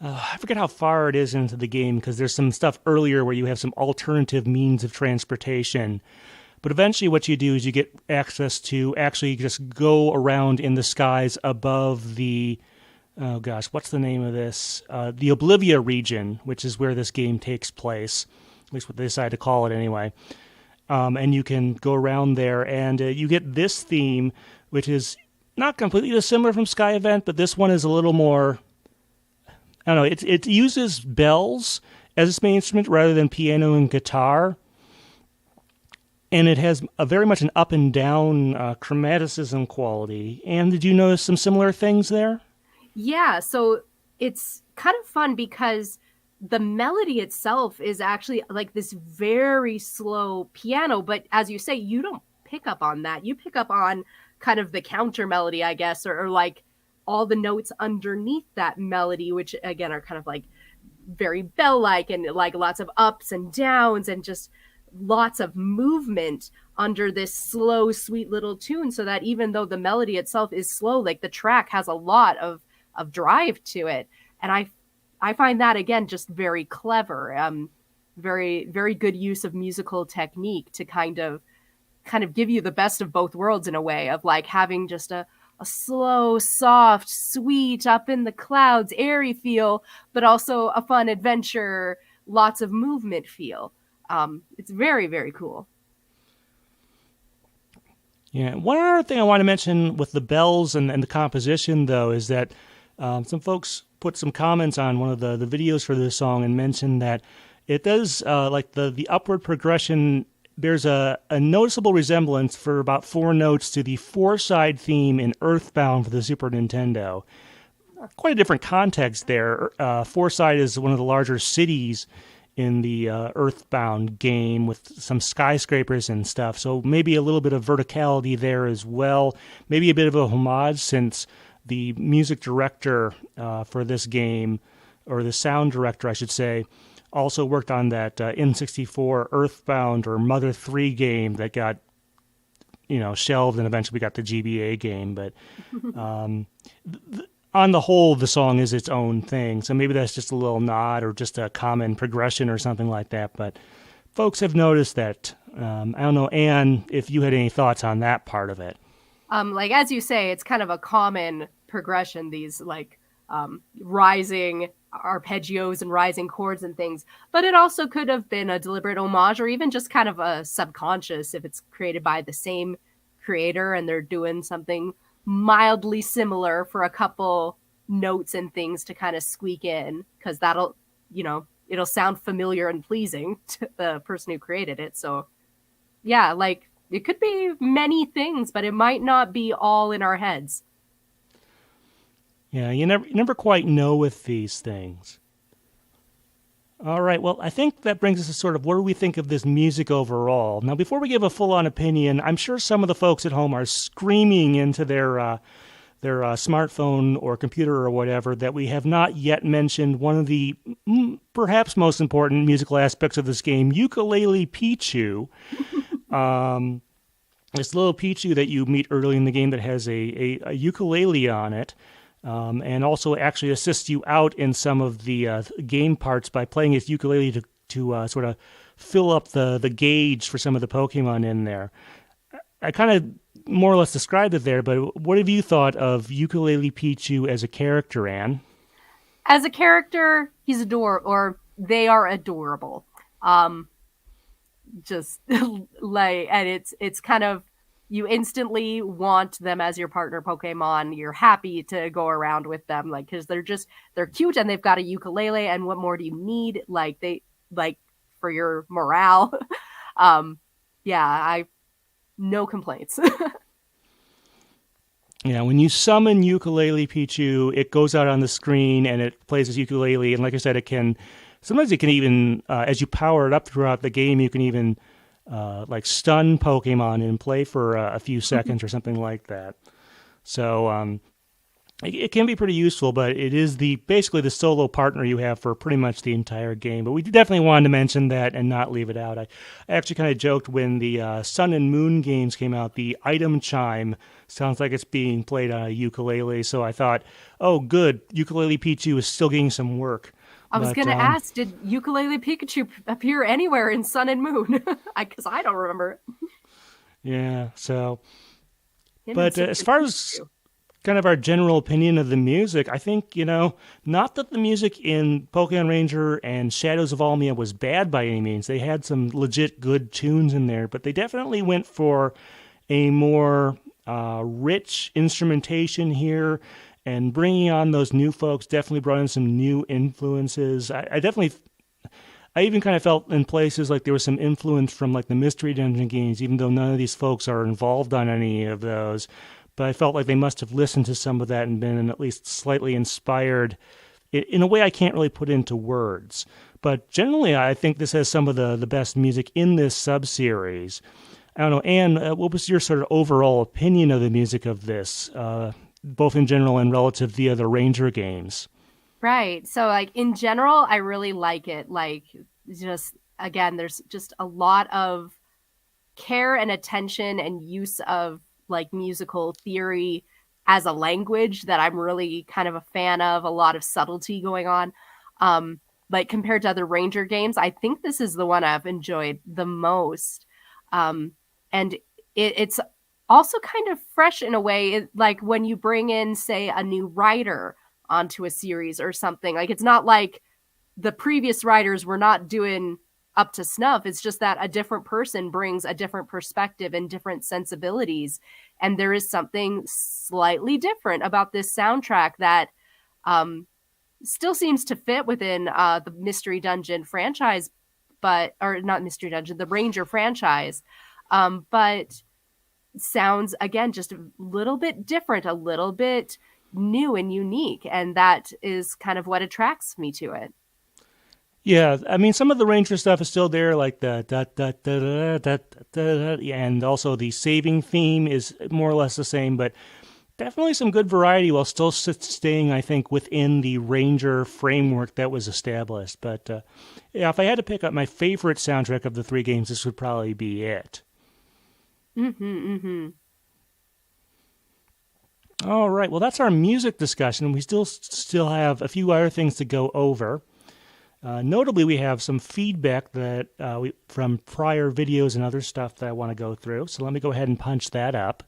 I forget how far it is into the game because there's some stuff earlier where you have some alternative means of transportation. But eventually what you do is you get access to actually just go around in the skies above the, oh gosh, what's the name of this? The Oblivia region, which is where this game takes place, at least what they decided to call it anyway. And you can go around there, and you get this theme, which is not completely dissimilar from Sky Event, but this one is a little more, I don't know, it uses bells as its main instrument rather than piano and guitar. And it has a very much an up and down chromaticism quality. And did you notice some similar things there? Yeah, so it's kind of fun because the melody itself is actually like this very slow piano, but as you say, you don't pick up on that. You pick up on kind of the counter melody, I guess, or like all the notes underneath that melody, which again are kind of like very bell-like and like lots of ups and downs and just lots of movement under this slow, sweet little tune, so that even though the melody itself is slow, like the track has a lot of drive to it. And I find that again just very clever. Very, very good use of musical technique to kind of give you the best of both worlds in a way, of like having just a slow, soft, sweet, up in the clouds, airy feel, but also a fun adventure, lots of movement feel. It's very, very cool. Yeah. One other thing I want to mention with the bells and the composition, though, is that some folks put some comments on one of the videos for this song and mentioned that it does, like the upward progression, there's a noticeable resemblance for about 4 notes to the Four-Side theme in Earthbound for the Super Nintendo. Quite a different context there. Four-Side is one of the larger cities in the Earthbound game with some skyscrapers and stuff, so maybe a little bit of verticality there as well. Maybe a bit of a homage, since the music director for this game, or the sound director, I should say, also worked on that N64 Earthbound or Mother 3 game that got, shelved, and eventually we got the GBA game. But on the whole, the song is its own thing. So maybe that's just a little nod or just a common progression or something like that. But folks have noticed that. I don't know, Anne, if you had any thoughts on that part of it. Like, as you say, it's kind of a common progression, these like rising arpeggios and rising chords and things, but it also could have been a deliberate homage, or even just kind of a subconscious if it's created by the same creator and they're doing something mildly similar for a couple notes and things to kind of squeak in, because that'll, it'll sound familiar and pleasing to the person who created it. So yeah, like it could be many things, but it might not be all in our heads. Yeah, you never quite know with these things. All right, well, I think that brings us to sort of what do we think of this music overall. Now, before we give a full-on opinion, I'm sure some of the folks at home are screaming into their smartphone or computer or whatever that we have not yet mentioned one of the perhaps most important musical aspects of this game, Ukulele Pichu. This little Pichu that you meet early in the game that has a ukulele on it. And also actually assists you out in some of the game parts by playing his ukulele to sort of fill up the gauge for some of the Pokemon in there. I kind of more or less described it there, but what have you thought of Ukulele Pichu as a character, Anne? As a character, he's adorable, or they are adorable. Just like, and it's kind of, you instantly want them as your partner Pokemon. You're happy to go around with them, like, because they're cute and they've got a ukulele. And what more do you need? Like, for your morale. Yeah, no complaints. Yeah, when you summon Ukulele Pichu, it goes out on the screen and it plays as ukulele. And like I said, sometimes it can even, as you power it up throughout the game, you can even like stun Pokemon and play for a few seconds or something like that. So it can be pretty useful, but it is basically the solo partner you have for pretty much the entire game. But we definitely wanted to mention that and not leave it out. I actually kind of joked when the Sun and Moon games came out, the item chime sounds like it's being played on a ukulele. So I thought, oh, good, Ukulele Pichu is still getting some work. I was going to ask, did Ukulele Pikachu appear anywhere in Sun and Moon? Because I don't remember it. Yeah, so... But as far as kind of our general opinion of the music, I think, not that the music in Pokémon Ranger and Shadows of Almia was bad by any means. They had some legit good tunes in there, but they definitely went for a more rich instrumentation here. And bringing on those new folks definitely brought in some new influences. I even kind of felt in places like there was some influence from like the Mystery Dungeon games, even though none of these folks are involved on any of those. But I felt like they must have listened to some of that and been at least slightly inspired in a way I can't really put into words. But generally, I think this has some of the best music in this sub-series. I don't know, Anne, what was your sort of overall opinion of the music of this, both in general and relative to the other Ranger games? Right. So like in general, I really like it. Like just again, there's just a lot of care and attention and use of like musical theory as a language that I'm really kind of a fan of, a lot of subtlety going on. But compared to other Ranger games, I think this is the one I've enjoyed the most. And it's also kind of fresh in a way, like when you bring in, say, a new writer onto a series or something. Like it's not like the previous writers were not doing up to snuff. It's just that a different person brings a different perspective and different sensibilities. And there is something slightly different about this soundtrack that still seems to fit within the Mystery Dungeon franchise, or not Mystery Dungeon, the Ranger franchise. But sounds, again, just a little bit different, a little bit new and unique. And that is kind of what attracts me to it. Yeah, I mean, some of the Ranger stuff is still there, like the da da da da da da da, and also the saving theme is more or less the same, but definitely some good variety while still staying, I think, within the Ranger framework that was established. But yeah, if I had to pick up my favorite soundtrack of the three games, this would probably be it. All right, well, that's our music discussion. We still have a few other things to go over. Notably, we have some feedback that from prior videos and other stuff that I want to go through. So let me go ahead and punch that up.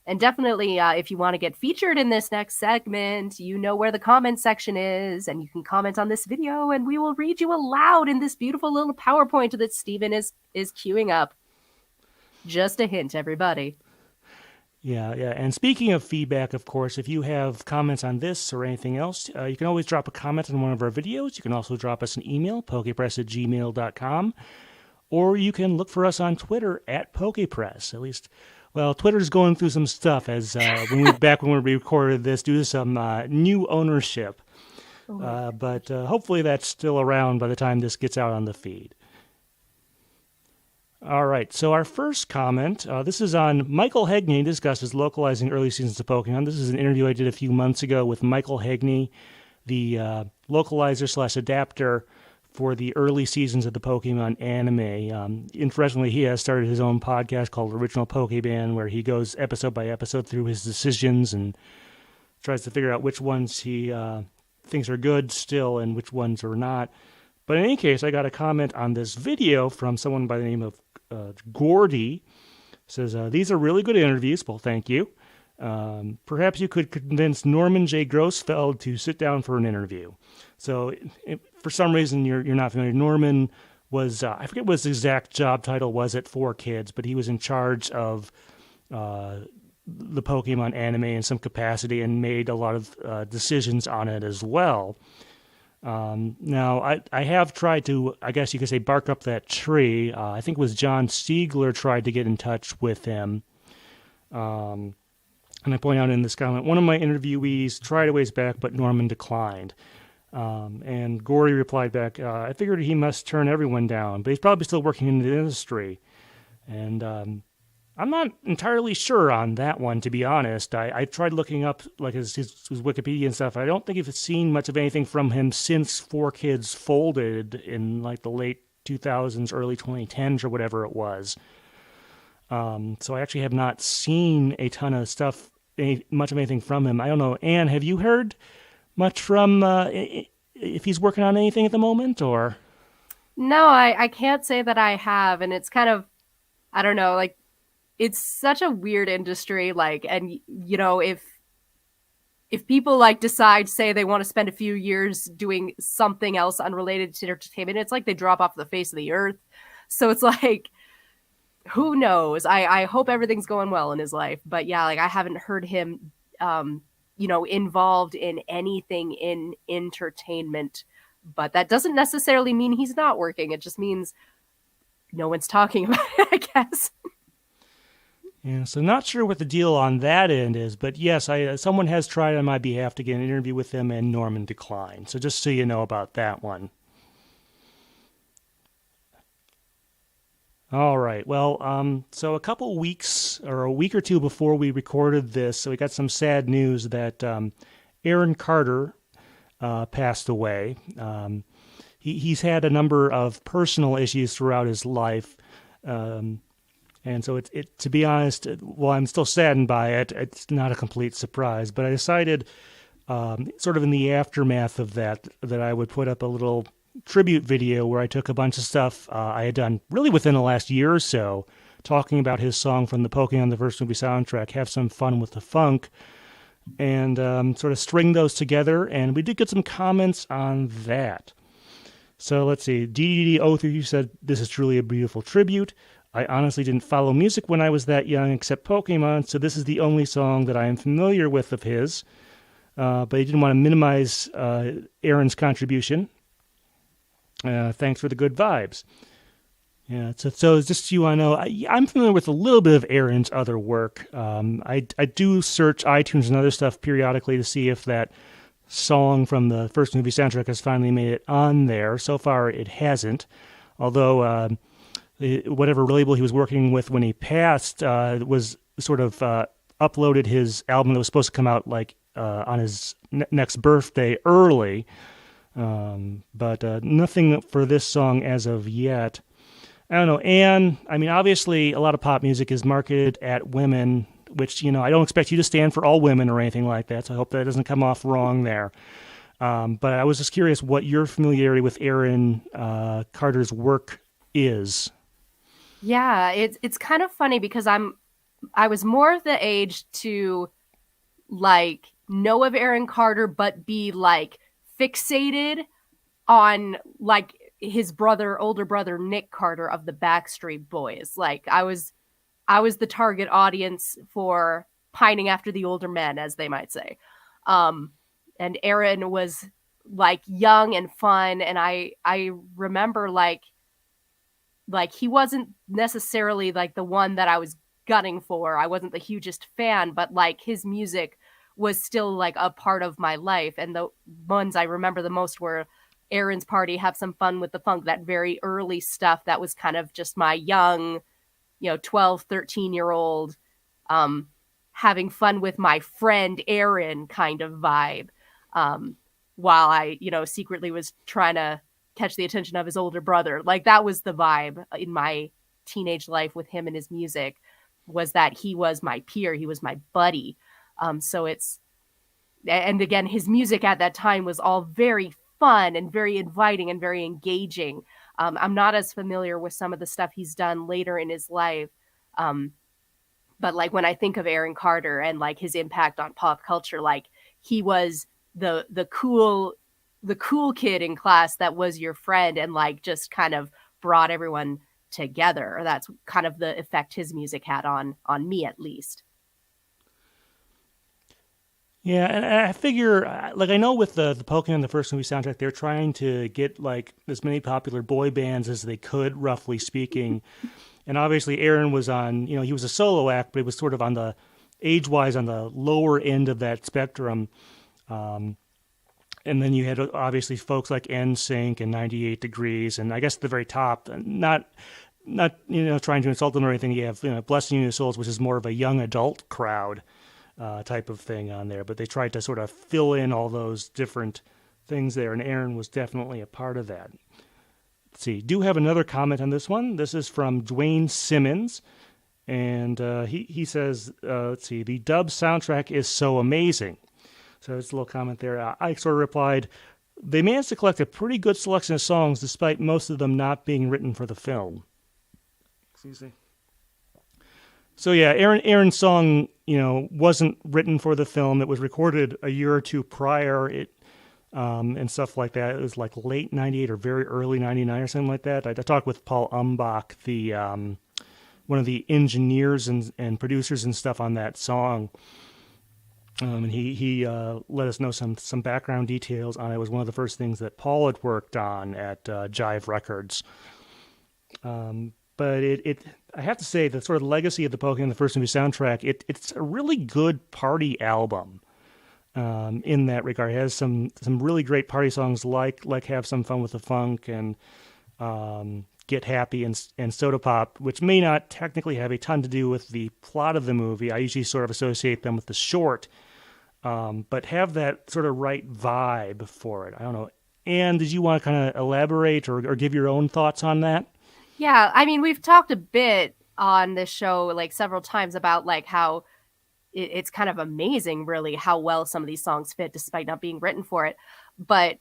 And definitely, if you want to get featured in this next segment, you know where the comment section is, and you can comment on this video, and we will read you aloud in this beautiful little PowerPoint that Steven is queuing up. Just a hint, everybody. Yeah. And speaking of feedback, of course, if you have comments on this or anything else, you can always drop a comment on one of our videos. You can also drop us an email, pokepress@gmail.com, or you can look for us on Twitter @Pokepress. At least, well, Twitter's going through some stuff as when we recorded this due to some new ownership. But hopefully that's still around by the time this gets out on the feed. All right, so our first comment, this is on Michael Hegney, discusses localizing early seasons of Pokemon. This is an interview I did a few months ago with Michael Hegney, the localizer/adapter for the early seasons of the Pokemon anime. Interestingly, he has started his own podcast called Original Pokeband, where he goes episode by episode through his decisions and tries to figure out which ones he thinks are good still and which ones are not. But in any case, I got a comment on this video from someone by the name of Gordy. Says, these are really good interviews. Well, thank you. Perhaps you could convince Norman J. Grossfeld to sit down for an interview. So for some reason you're not familiar. Norman was, I forget what his exact job title was at 4Kids, but he was in charge of the Pokemon anime in some capacity and made a lot of decisions on it as well. Now, I have tried to, I guess you could say, bark up that tree. I think it was John Stiegler tried to get in touch with him. And I point out in this comment, one of my interviewees tried a ways back, but Norman declined. And Gordy replied back, I figured he must turn everyone down, but he's probably still working in the industry. And I'm not entirely sure on that one, to be honest. I tried looking up like his Wikipedia and stuff. I don't think I've seen much of anything from him since 4Kids folded in like the late 2000s, early 2010s or whatever it was. So I actually have not seen a ton of stuff, much of anything from him. I don't know. Anne, have you heard much from if he's working on anything at the moment, or? No, I can't say that I have. And it's kind of, I don't know, like, it's such a weird industry, like, and you know, if people like decide, say they want to spend a few years doing something else unrelated to entertainment, it's like they drop off the face of the earth. So it's like, who knows? I hope everything's going well in his life, but yeah, like I haven't heard him involved in anything in entertainment. But that doesn't necessarily mean he's not working. It just means no one's talking about it, I guess. Yeah, so not sure what the deal on that end is, but yes, someone has tried on my behalf to get an interview with him, and Norman declined. So just so you know about that one. All right. Well, so a couple weeks or a week or two before we recorded this, so we got some sad news that Aaron Carter passed away. He's had a number of personal issues throughout his life. And so it to be honest, while I'm still saddened by it, it's not a complete surprise. But I decided, sort of in the aftermath of that I would put up a little tribute video where I took a bunch of stuff I had done really within the last year or so, talking about his song from the Pokémon the First Movie soundtrack, Have Some Fun with the Funk, and sort of string those together. And we did get some comments on that. So let's see. DDD03 said, "This is truly a beautiful tribute. I honestly didn't follow music when I was that young except Pokemon, so this is the only song that I am familiar with of his." But he didn't want to minimize Aaron's contribution. Thanks for the good vibes. Yeah, so just so you want to know, I'm familiar with a little bit of Aaron's other work. I do search iTunes and other stuff periodically to see if that song from the first movie soundtrack has finally made it on there. So far, it hasn't. Although whatever label he was working with when he passed was sort of uploaded his album that was supposed to come out like on his next birthday early. But nothing for this song as of yet. I don't know, Anne, I mean, obviously a lot of pop music is marketed at women, which, I don't expect you to stand for all women or anything like that, so I hope that doesn't come off wrong there. But I was just curious what your familiarity with Aaron Carter's work is. Yeah, it's kind of funny because I was more of the age to know of Aaron Carter, but be fixated on his older brother Nick Carter of the Backstreet Boys. I was the target audience for pining after the older men, as they might say. And Aaron was young and fun, and I remember he wasn't necessarily the one that I was gunning for. I wasn't the hugest fan, but his music was still a part of my life. And the ones I remember the most were Aaron's Party, Have Some Fun with the Funk, that very early stuff that was kind of just my young, 12, 13-year-old, having fun with my friend Aaron kind of vibe, while I, secretly was trying to catch the attention of his older brother. That was the vibe in my teenage life with him and his music, was that he was my peer, he was my buddy. And again, his music at that time was all very fun and very inviting and very engaging. I'm not as familiar with some of the stuff he's done later in his life. But when I think of Aaron Carter and his impact on pop culture, he was the cool kid in class that was your friend and just kind of brought everyone together. That's kind of the effect his music had on me, at least. Yeah, and I figure, I know with the Pokemon the First Movie soundtrack, they're trying to get as many popular boy bands as they could, roughly speaking. And obviously Aaron was on, he was a solo act, but he was sort of on the, age-wise, on the lower end of that spectrum. And then you had obviously folks like NSYNC and 98 Degrees, and I guess at the very top, not trying to insult them or anything, you have Blessing You Souls, which is more of a young adult crowd type of thing on there. But they tried to sort of fill in all those different things there, and Aaron was definitely a part of that. Let's see, do have another comment on this one. This is from Dwayne Simmons, and he says, let's see, the dub soundtrack is so amazing. So it's a little comment there. I sort of replied, they managed to collect a pretty good selection of songs despite most of them not being written for the film. Excuse me. So yeah, Aaron's song, wasn't written for the film. It was recorded a year or two prior, and stuff like that. It was late 98 or very early 99 or something like that. I talked with Paul Umbach, the one of the engineers and producers and stuff on that song. And he let us know some background details on it. It was one of the first things that Paul had worked on at Jive Records. But I have to say, the sort of legacy of the Pokemon the first movie soundtrack, it's a really good party album. In that regard, it has some really great party songs like "Have Some Fun with the Funk" and "Get Happy" and "Soda Pop," which may not technically have a ton to do with the plot of the movie. I usually sort of associate them with the short, but have that sort of right vibe for it. I don't know. Anne, did you want to kind of elaborate or give your own thoughts on that? Yeah, I mean, we've talked a bit on this show like several times about like how it's kind of amazing, really, how well some of these songs fit despite not being written for it. But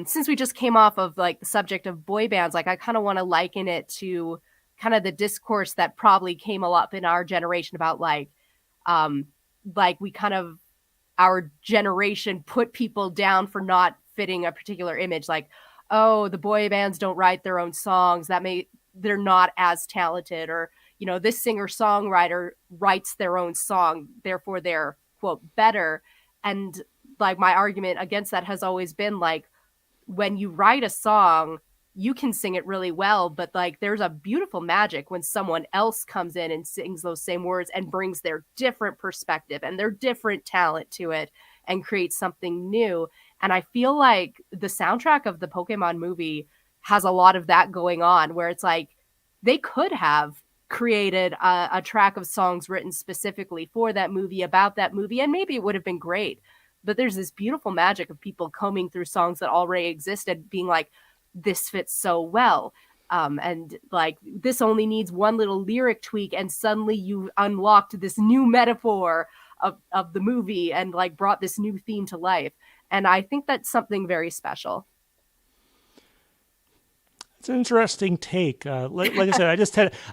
since we just came off of like the subject of boy bands, like I kind of want to liken it to kind of the discourse that probably came up in our generation about like we kind of, our generation put people down for not fitting a particular image, like, oh, the boy bands don't write their own songs, they're not as talented, or this singer-songwriter writes their own song, therefore they're, quote, better. And like my argument against that has always been like, when you write a song, you can sing it really well, but like there's a beautiful magic when someone else comes in and sings those same words and brings their different perspective and their different talent to it and creates something new. And I feel like the soundtrack of the Pokemon movie has a lot of that going on, where it's like they could have created a track of songs written specifically for that movie, about that movie, and maybe it would have been great. But there's this beautiful magic of people combing through songs that already existed, being like, this fits so well. And like, this only needs one little lyric tweak, and suddenly you unlocked this new metaphor of the movie and like brought this new theme to life. And I think that's something very special. It's an interesting take. Like I said,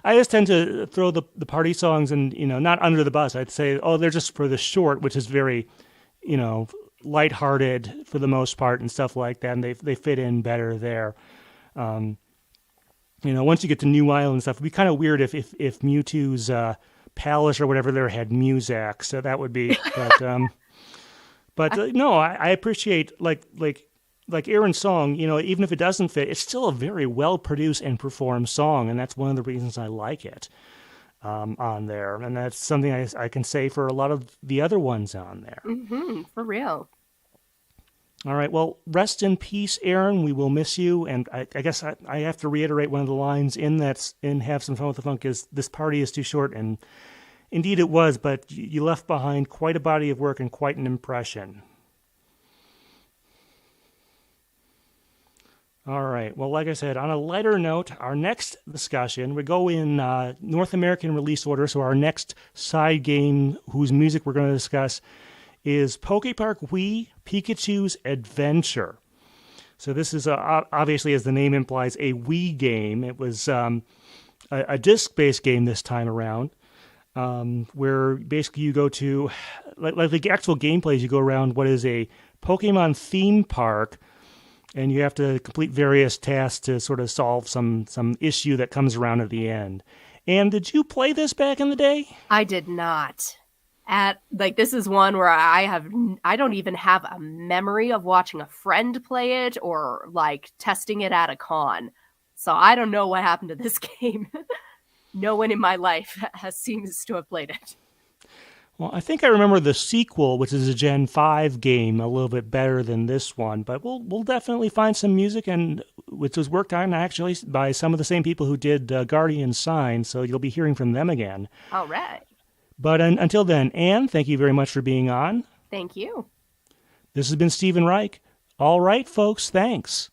I just tend to throw the party songs and not under the bus. I'd say, oh, they're just for the short, which is very, lighthearted for the most part and stuff like that, and they fit in better there. Once you get to New Island and stuff, it'd be kind of weird if Mewtwo's Palace or whatever there had Muzak, so that would be. But no, I appreciate like Aaron's song, even if it doesn't fit, it's still a very well-produced and performed song, and that's one of the reasons I like it on there. And that's something I can say for a lot of the other ones on there. Mm-hmm, for real. All right, well, rest in peace, Aaron. We will miss you, and I guess I have to reiterate one of the lines in Have Some Fun with the Funk is, this party is too short, and indeed it was, but you left behind quite a body of work and quite an impression. All right. Well, like I said, on a lighter note, our next discussion, we go in North American release order. So our next side game, whose music we're going to discuss, is Pokepark Wii Pikachu's Adventure. So this is, obviously, as the name implies, a Wii game. It was a disc-based game this time around, where basically you go to, like the actual gameplay is you go around what is a Pokemon theme park, and you have to complete various tasks to sort of solve some issue that comes around at the end. And did you play this back in the day? I did not. This is one where I don't even have a memory of watching a friend play it or like testing it at a con. So I don't know what happened to this game. No one in my life seems to have played it. Well, I think I remember the sequel, which is a Gen 5 game, a little bit better than this one. But we'll definitely find some music, and which was worked on actually by some of the same people who did Guardian Sign, so you'll be hearing from them again. All right. But until then, Anne, thank you very much for being on. Thank you. This has been Stephen Reich. All right, folks, thanks.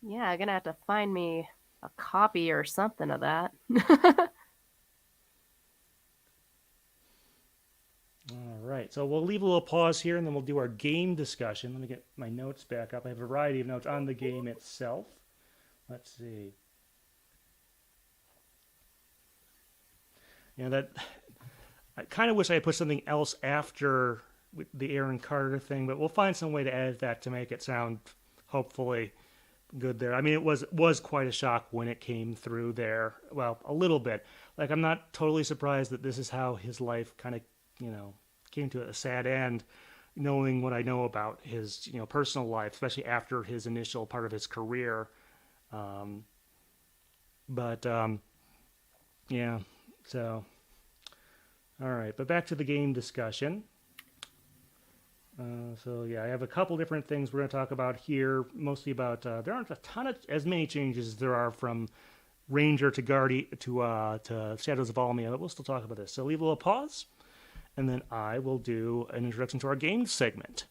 Yeah, I'm going to have to find me a copy or something of that. All right, so we'll leave a little pause here, and then we'll do our game discussion. Let me get my notes back up. I have a variety of notes on the game itself. Let's see. I kind of wish I had put something else after the Aaron Carter thing, but we'll find some way to edit that to make it sound hopefully good there. I mean, it was quite a shock when it came through there. Well, a little bit. Like, I'm not totally surprised that this is how his life kind of came to a sad end, knowing what I know about his, personal life, especially after his initial part of his career. But yeah, so all right. But back to the game discussion. I have a couple different things we're going to talk about here. Mostly about there aren't a ton of as many changes as there are from Ranger to Guardian to Shadows of Almia, but we'll still talk about this. So leave a little pause, and then I will do an introduction to our games segment.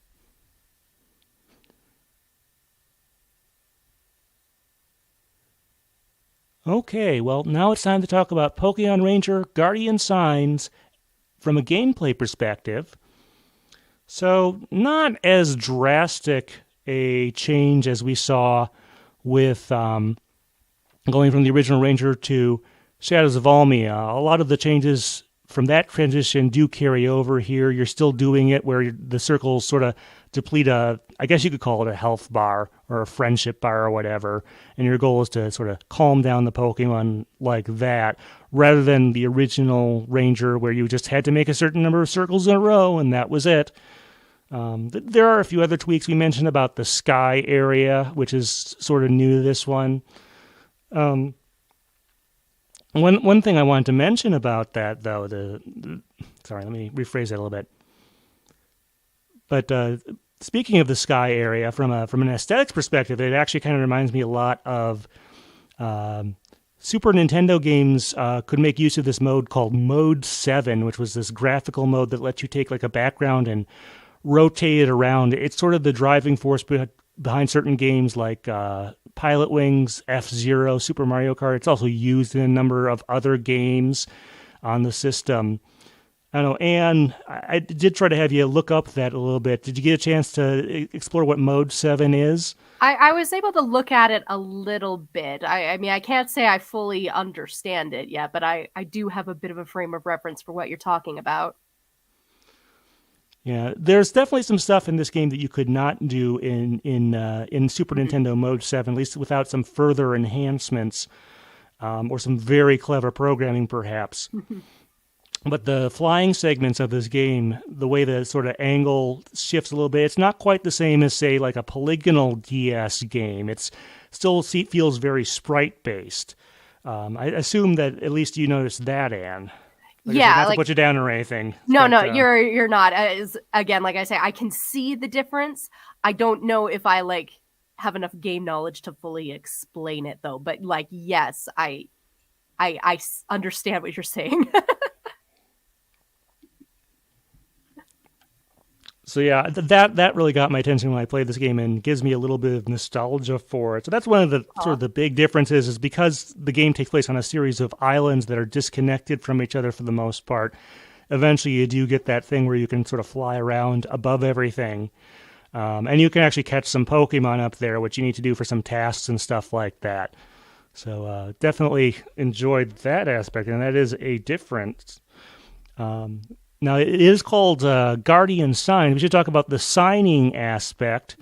Okay, well, now it's time to talk about Pokémon Ranger Guardian Signs from a gameplay perspective. So, not as drastic a change as we saw with going from the original Ranger to Shadows of Almia. A lot of the changes from that transition do carry over here. You're still doing it where the circles sort of deplete I guess you could call it a health bar or a friendship bar or whatever, and your goal is to sort of calm down the Pokemon like that, rather than the original Ranger where you just had to make a certain number of circles in a row and that was it. There are a few other tweaks we mentioned about the sky area, which is sort of new to this one. One thing I wanted to mention about that, though, sorry, let me rephrase that a little bit. But speaking of the sky area, from an aesthetics perspective, it actually kind of reminds me a lot of Super Nintendo games could make use of this mode called Mode 7, which was this graphical mode that lets you take like a background and rotate it around. It's sort of the driving force behind certain games like Pilot Wings, F-Zero, Super Mario Kart. It's also used in a number of other games on the system. I don't know, Anne, I did try to have you look up that a little bit. Did you get a chance to explore what Mode 7 is? I was able to look at it a little bit. I mean, I can't say I fully understand it yet, but I do have a bit of a frame of reference for what you're talking about. Yeah, there's definitely some stuff in this game that you could not do in Super Nintendo Mode 7, at least without some further enhancements or some very clever programming, perhaps. But the flying segments of this game, the way the sort of angle shifts a little bit, it's not quite the same as, say, like a polygonal DS game. It's still feels very sprite-based. I assume that at least you noticed that, Anne. Not to put you down or anything. No, you're not. Again, like I say, I can see the difference. I don't know if I have enough game knowledge to fully explain it, though. But yes, I understand what you're saying. So yeah, that really got my attention when I played this game and gives me a little bit of nostalgia for it. So that's one of the sort of the big differences, is because the game takes place on a series of islands that are disconnected from each other for the most part. Eventually you do get that thing where you can sort of fly around above everything. And you can actually catch some Pokemon up there, which you need to do for some tasks and stuff like that. So definitely enjoyed that aspect, and that is a difference. Now, it is called Guardian Sign. We should talk about the signing aspect.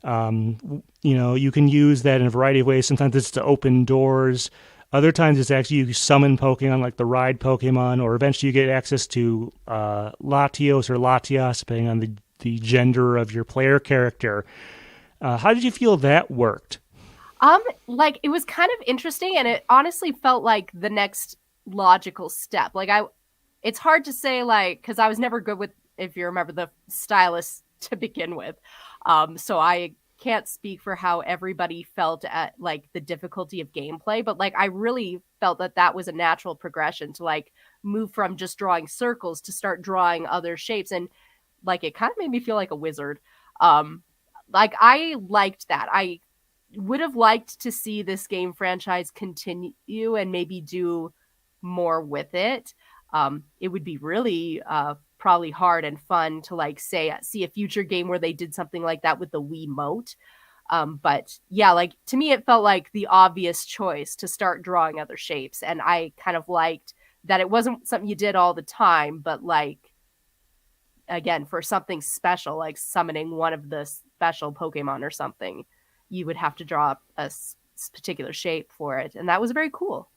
You can use that in a variety of ways. Sometimes it's to open doors. Other times it's actually you summon Pokemon, like the ride Pokemon, or eventually you get access to Latios or Latias, depending on the gender of your player character. How did you feel that worked? It was kind of interesting, and it honestly felt like the next logical step. It's hard to say, because I was never good with, if you remember, the stylus to begin with. So I can't speak for how everybody felt at, the difficulty of gameplay. But, I really felt that was a natural progression to, move from just drawing circles to start drawing other shapes. And, it kind of made me feel like a wizard. I liked that. I would have liked to see this game franchise continue and maybe do more with it. It would be really probably hard and fun to see a future game where they did something like that with the Wiimote. But yeah, to me, it felt like the obvious choice to start drawing other shapes. And I kind of liked that it wasn't something you did all the time, but again, for something special, like summoning one of the special Pokemon or something, you would have to draw a particular shape for it. And that was very cool.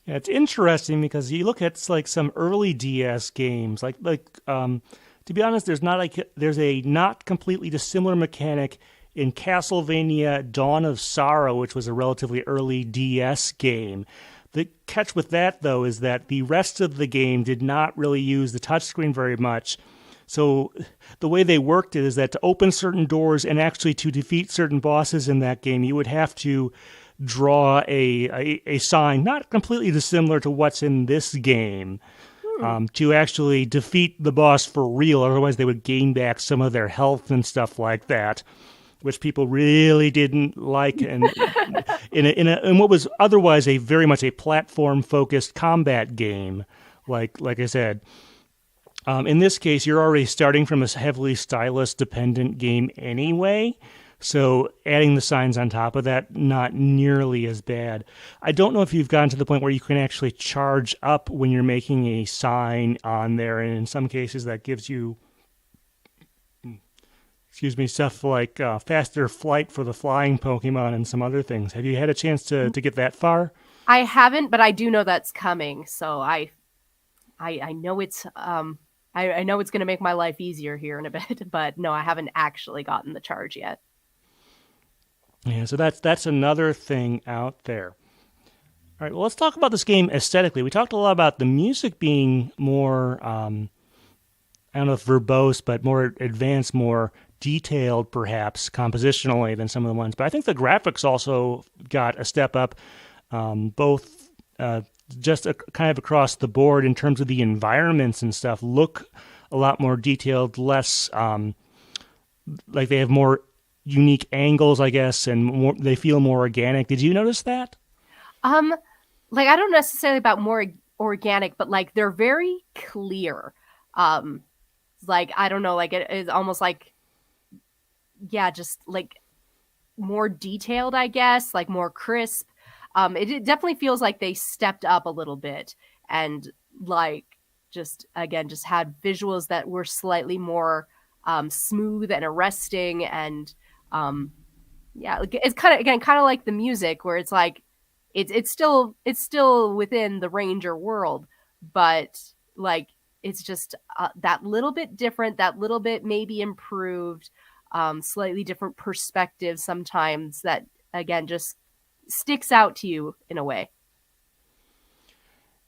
Yeah, it's interesting because you look at like some early DS games, to be honest, there's a not completely dissimilar mechanic in Castlevania Dawn of Sorrow, which was a relatively early DS game. The catch with that, though, is that the rest of the game did not really use the touchscreen very much. So the way they worked it is that to open certain doors and actually to defeat certain bosses in that game, you would have to draw a sign, not completely dissimilar to what's in this game, to actually defeat the boss for real. Otherwise, they would gain back some of their health and stuff like that, which people really didn't like. And in what was otherwise a very much a platform-focused combat game, like I said. In this case, you're already starting from a heavily stylus-dependent game anyway, so adding the signs on top of that, not nearly as bad. I don't know if you've gotten to the point where you can actually charge up when you're making a sign on there, and in some cases that gives you, stuff like faster flight for the flying Pokemon and some other things. Have you had a chance to get that far? I haven't, but I do know that's coming, so I know it's I know it's going to make my life easier here in a bit, but no, I haven't actually gotten the charge yet. Yeah, so that's another thing out there. All right, well, let's talk about this game aesthetically. We talked a lot about the music being more, I don't know if verbose, but more advanced, more detailed, perhaps, compositionally than some of the ones. But I think the graphics also got a step up, both kind of across the board in terms of the environments and stuff, look a lot more detailed, less like they have more unique angles, I guess, and they feel more organic. Did you notice that? Like I don't necessarily about more organic, but like they're very clear. Like I don't know, like it is almost like just like more detailed, I guess, like more crisp. It definitely feels like they stepped up a little bit and like just had visuals that were slightly more smooth and arresting and like it's kind of like the music where it's like it's still within the Ranger world, but like it's just that little bit different, that little bit maybe improved, slightly different perspective sometimes that again just sticks out to you in a way.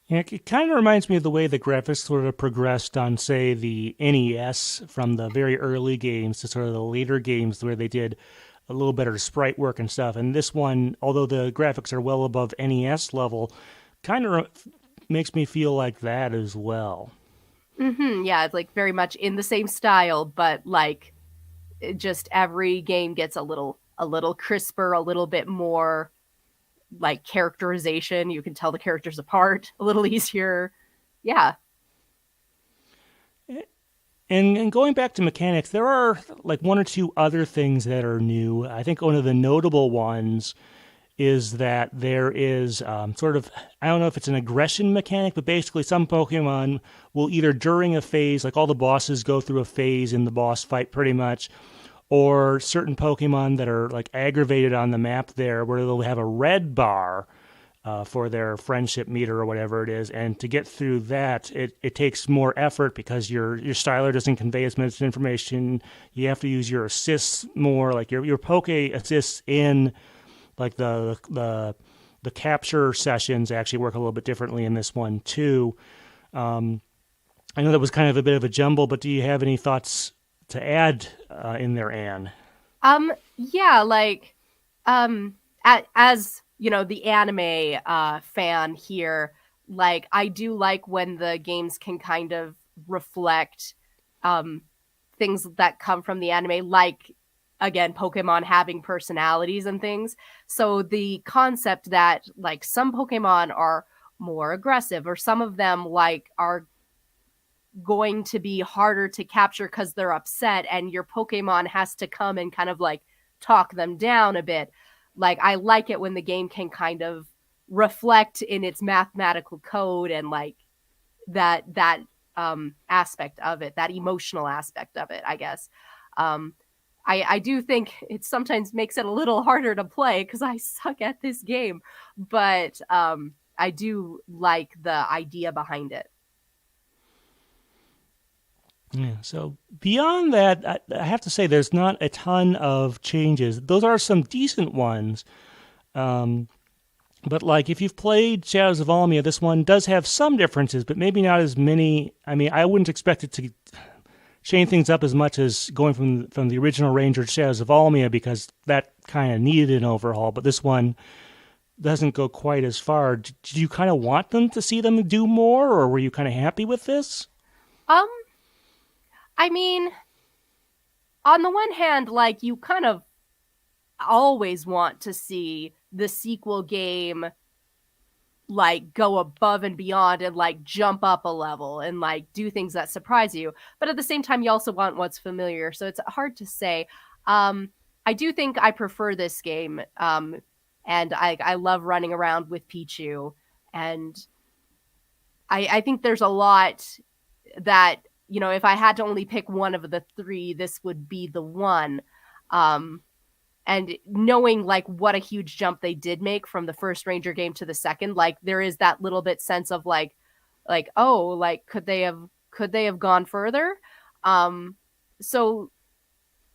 Yeah, it kind of reminds me of the way the graphics sort of progressed on, say, the NES from the very early games to sort of the later games where they did a little better sprite work and stuff. And this one, although the graphics are well above NES level, kind of makes me feel like that as well. Yeah, it's like very much in the same style, but like just every game gets a little crisper, a little bit more like characterization. You can tell the characters apart a little easier. Yeah. And going back to mechanics, there are like one or two other things that are new. I think one of the notable ones is that there is sort of, I don't know if it's an aggression mechanic, but basically some Pokemon will either during a phase, like all the bosses go through a phase in the boss fight pretty much, or certain Pokemon that are like aggravated on the map there where they'll have a red bar for their friendship meter or whatever it is. And to get through that, it takes more effort because your styler doesn't convey as much information. You have to use your assists more, like your Poke assists in like the capture sessions actually work a little bit differently in this one too. I know that was kind of a bit of a jumble, but do you have any thoughts to add in there, Anne? Yeah, like as you know, the anime fan here, like I do like when the games can kind of reflect things that come from the anime, like again Pokemon having personalities and things. So the concept that like some Pokemon are more aggressive or some of them like are going to be harder to capture because they're upset and your Pokemon has to come and kind of like talk them down a bit. Like I like it when the game can kind of reflect in its mathematical code and like that aspect of it, that emotional aspect of it, I guess. I do think it sometimes makes it a little harder to play because I suck at this game. But I do like the idea behind it. Yeah. So beyond that, I have to say there's not a ton of changes. Those are some decent ones. But like if you've played Shadows of Almia, this one does have some differences, but maybe not as many. I mean, I wouldn't expect it to change things up as much as going from the original Ranger to Shadows of Almia, because that kind of needed an overhaul. But this one doesn't go quite as far. Did you kind of want them to see them do more, or were you kind of happy with this? I mean, on the one hand, like, you kind of always want to see the sequel game like go above and beyond and like jump up a level and like do things that surprise you, but at the same time you also want what's familiar, so it's hard to say. I do think I prefer this game, and I love running around with Pichu, and I think there's a lot that, you know, if I had to only pick one of the three, this would be the one. And knowing like what a huge jump they did make from the first Ranger game to the second, like there is that little bit sense of like, oh, like could they have gone further? So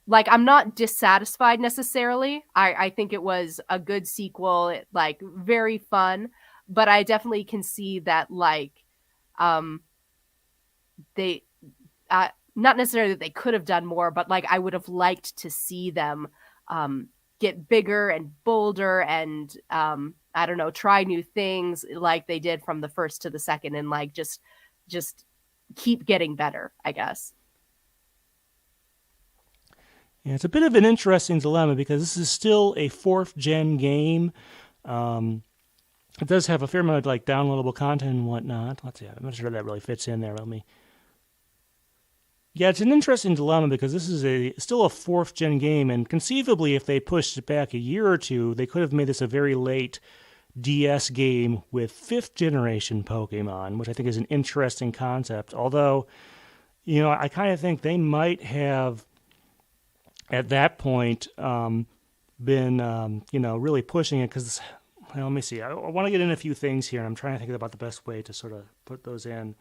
like I'm not dissatisfied necessarily. I think it was a good sequel, like very fun, but I definitely can see that like they not necessarily that they could have done more, but like I would have liked to see them get bigger and bolder and I don't know, try new things like they did from the first to the second, and like just keep getting better, I guess. Yeah, it's a bit of an interesting dilemma because this is still a 4th gen game. It does have a fair amount of like downloadable content and whatnot. Let's see, I'm not sure that really fits in there. Yeah, it's an interesting dilemma because this is still a 4th gen game, and conceivably, if they pushed it back a year or two, they could have made this a very late DS game with 5th generation Pokemon, which I think is an interesting concept. Although, you know, I kind of think they might have, at that point, been, you know, really pushing it because, well, let me see. I want to get in a few things here, and I'm trying to think about the best way to sort of put those in.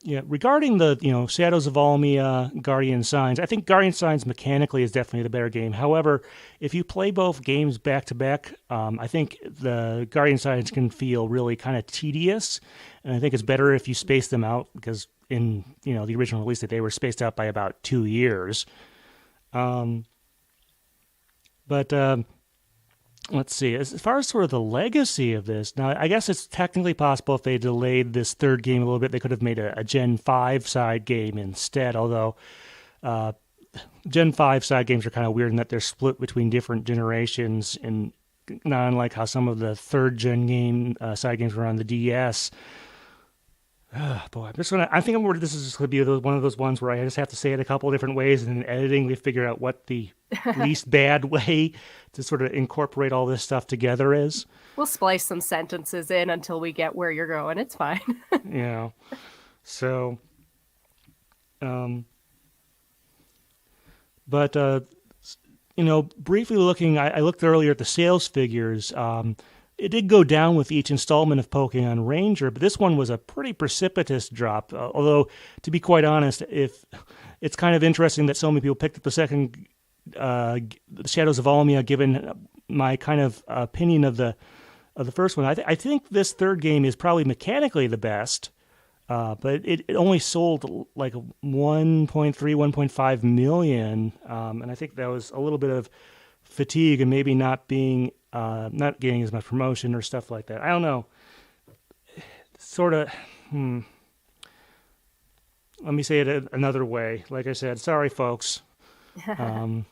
Yeah, regarding the, you know, Shadows of Almia, Guardian Signs, I think Guardian Signs mechanically is definitely the better game. However, if you play both games back to back, I think the Guardian Signs can feel really kind of tedious, and I think it's better if you space them out because in, you know, the original release that they were spaced out by about 2 years. Let's see. As far as sort of the legacy of this, now I guess it's technically possible if they delayed this 3rd game a little bit, they could have made a Gen 5 side game instead, although Gen 5 side games are kind of weird in that they're split between different generations, and not unlike how some of the 3rd gen game side games were on the DS. Boy, I think this is just going to be one of those ones where I just have to say it a couple of different ways, and in editing we figure out what the least bad way to sort of incorporate all this stuff together is. We'll splice some sentences in until we get where you're going. It's fine. Yeah. So, you know, briefly looking, I looked earlier at the sales figures. It did go down with each installment of Pokémon Ranger, but this one was a pretty precipitous drop. Although, to be quite honest, if it's kind of interesting that so many people picked up the second Shadows of Almia, given my kind of opinion of the first one. I think this 3rd game is probably mechanically the best, but it only sold like 1.3, 1.5 million, and I think that was a little bit of fatigue and maybe not getting as much promotion or stuff like that. I don't know. Sort of. Let me say it another way. Like I said, sorry, folks. Yeah,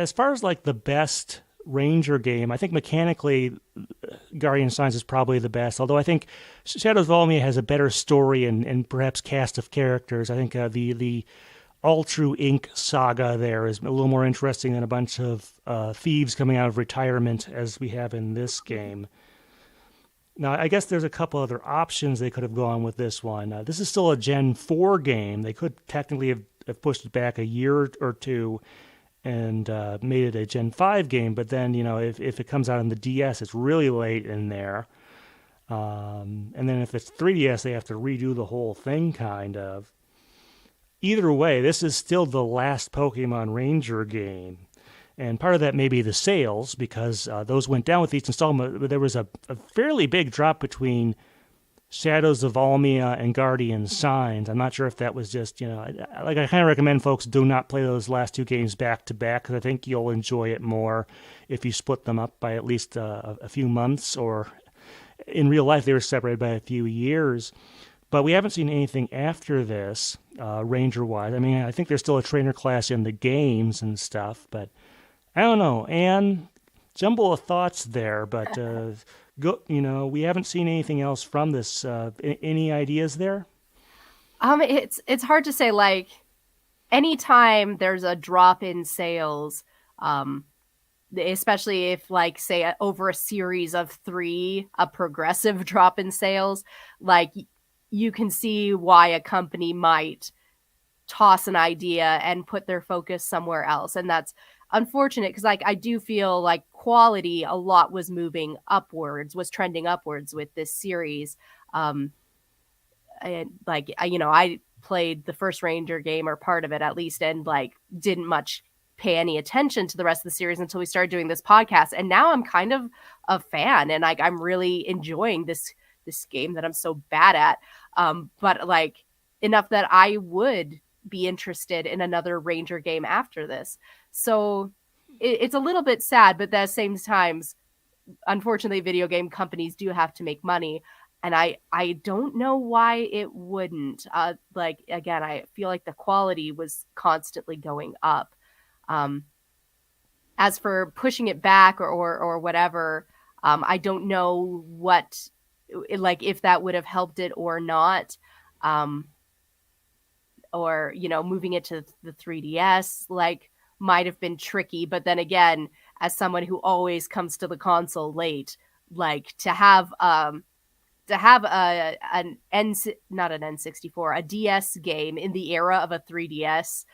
as far as like the best Ranger game, I think mechanically Guardian Signs is probably the best, although I think Shadows of Almia has a better story and perhaps cast of characters. I think the All True Inc. saga there is a little more interesting than a bunch of thieves coming out of retirement as we have in this game. Now, I guess there's a couple other options they could have gone with this one. This is still a Gen 4 game. They could technically have pushed it back a year or two and made it a Gen 5 game, but then, if it comes out on the DS, it's really late in there. And then if it's 3DS, they have to redo the whole thing, kind of. Either way, this is still the last Pokemon Ranger game. And part of that may be the sales, because those went down with each installment. But there was a fairly big drop between Shadows of Almia and Guardian Signs. I'm not sure if that was just, I kind of recommend folks do not play those last two games back to back, because I think you'll enjoy it more if you split them up by at least a few months, or in real life they were separated by a few years. But we haven't seen anything after this, Ranger-wise. I mean, I think there's still a trainer class in the games and stuff, but I don't know. Anne, jumble of thoughts there, but we haven't seen anything else from this. Any ideas there? It's hard to say. Like, anytime there's a drop in sales, especially if, like, say, over a series of 3, a progressive drop in sales, like, you can see why a company might toss an idea and put their focus somewhere else. And that's unfortunate, because, like, I do feel like quality a lot was moving upwards, was trending upwards with this series. And, like, I played the first Ranger game, or part of it at least, and, like, didn't much pay any attention to the rest of the series until we started doing this podcast. And now I'm kind of a fan, and, like, I'm really enjoying this game that I'm so bad at. But, like, enough that I would be interested in another Ranger game after this. So it's a little bit sad, but at the same time, unfortunately, video game companies do have to make money. And I don't know why it wouldn't. Like, again, I feel like the quality was constantly going up. As for pushing it back or whatever, I don't know what, like, if that would have helped it or not. Or, moving it to the 3DS, like, might have been tricky. But then again, as someone who always comes to the console late, like, to have not an N64, a DS game in the era of a 3DS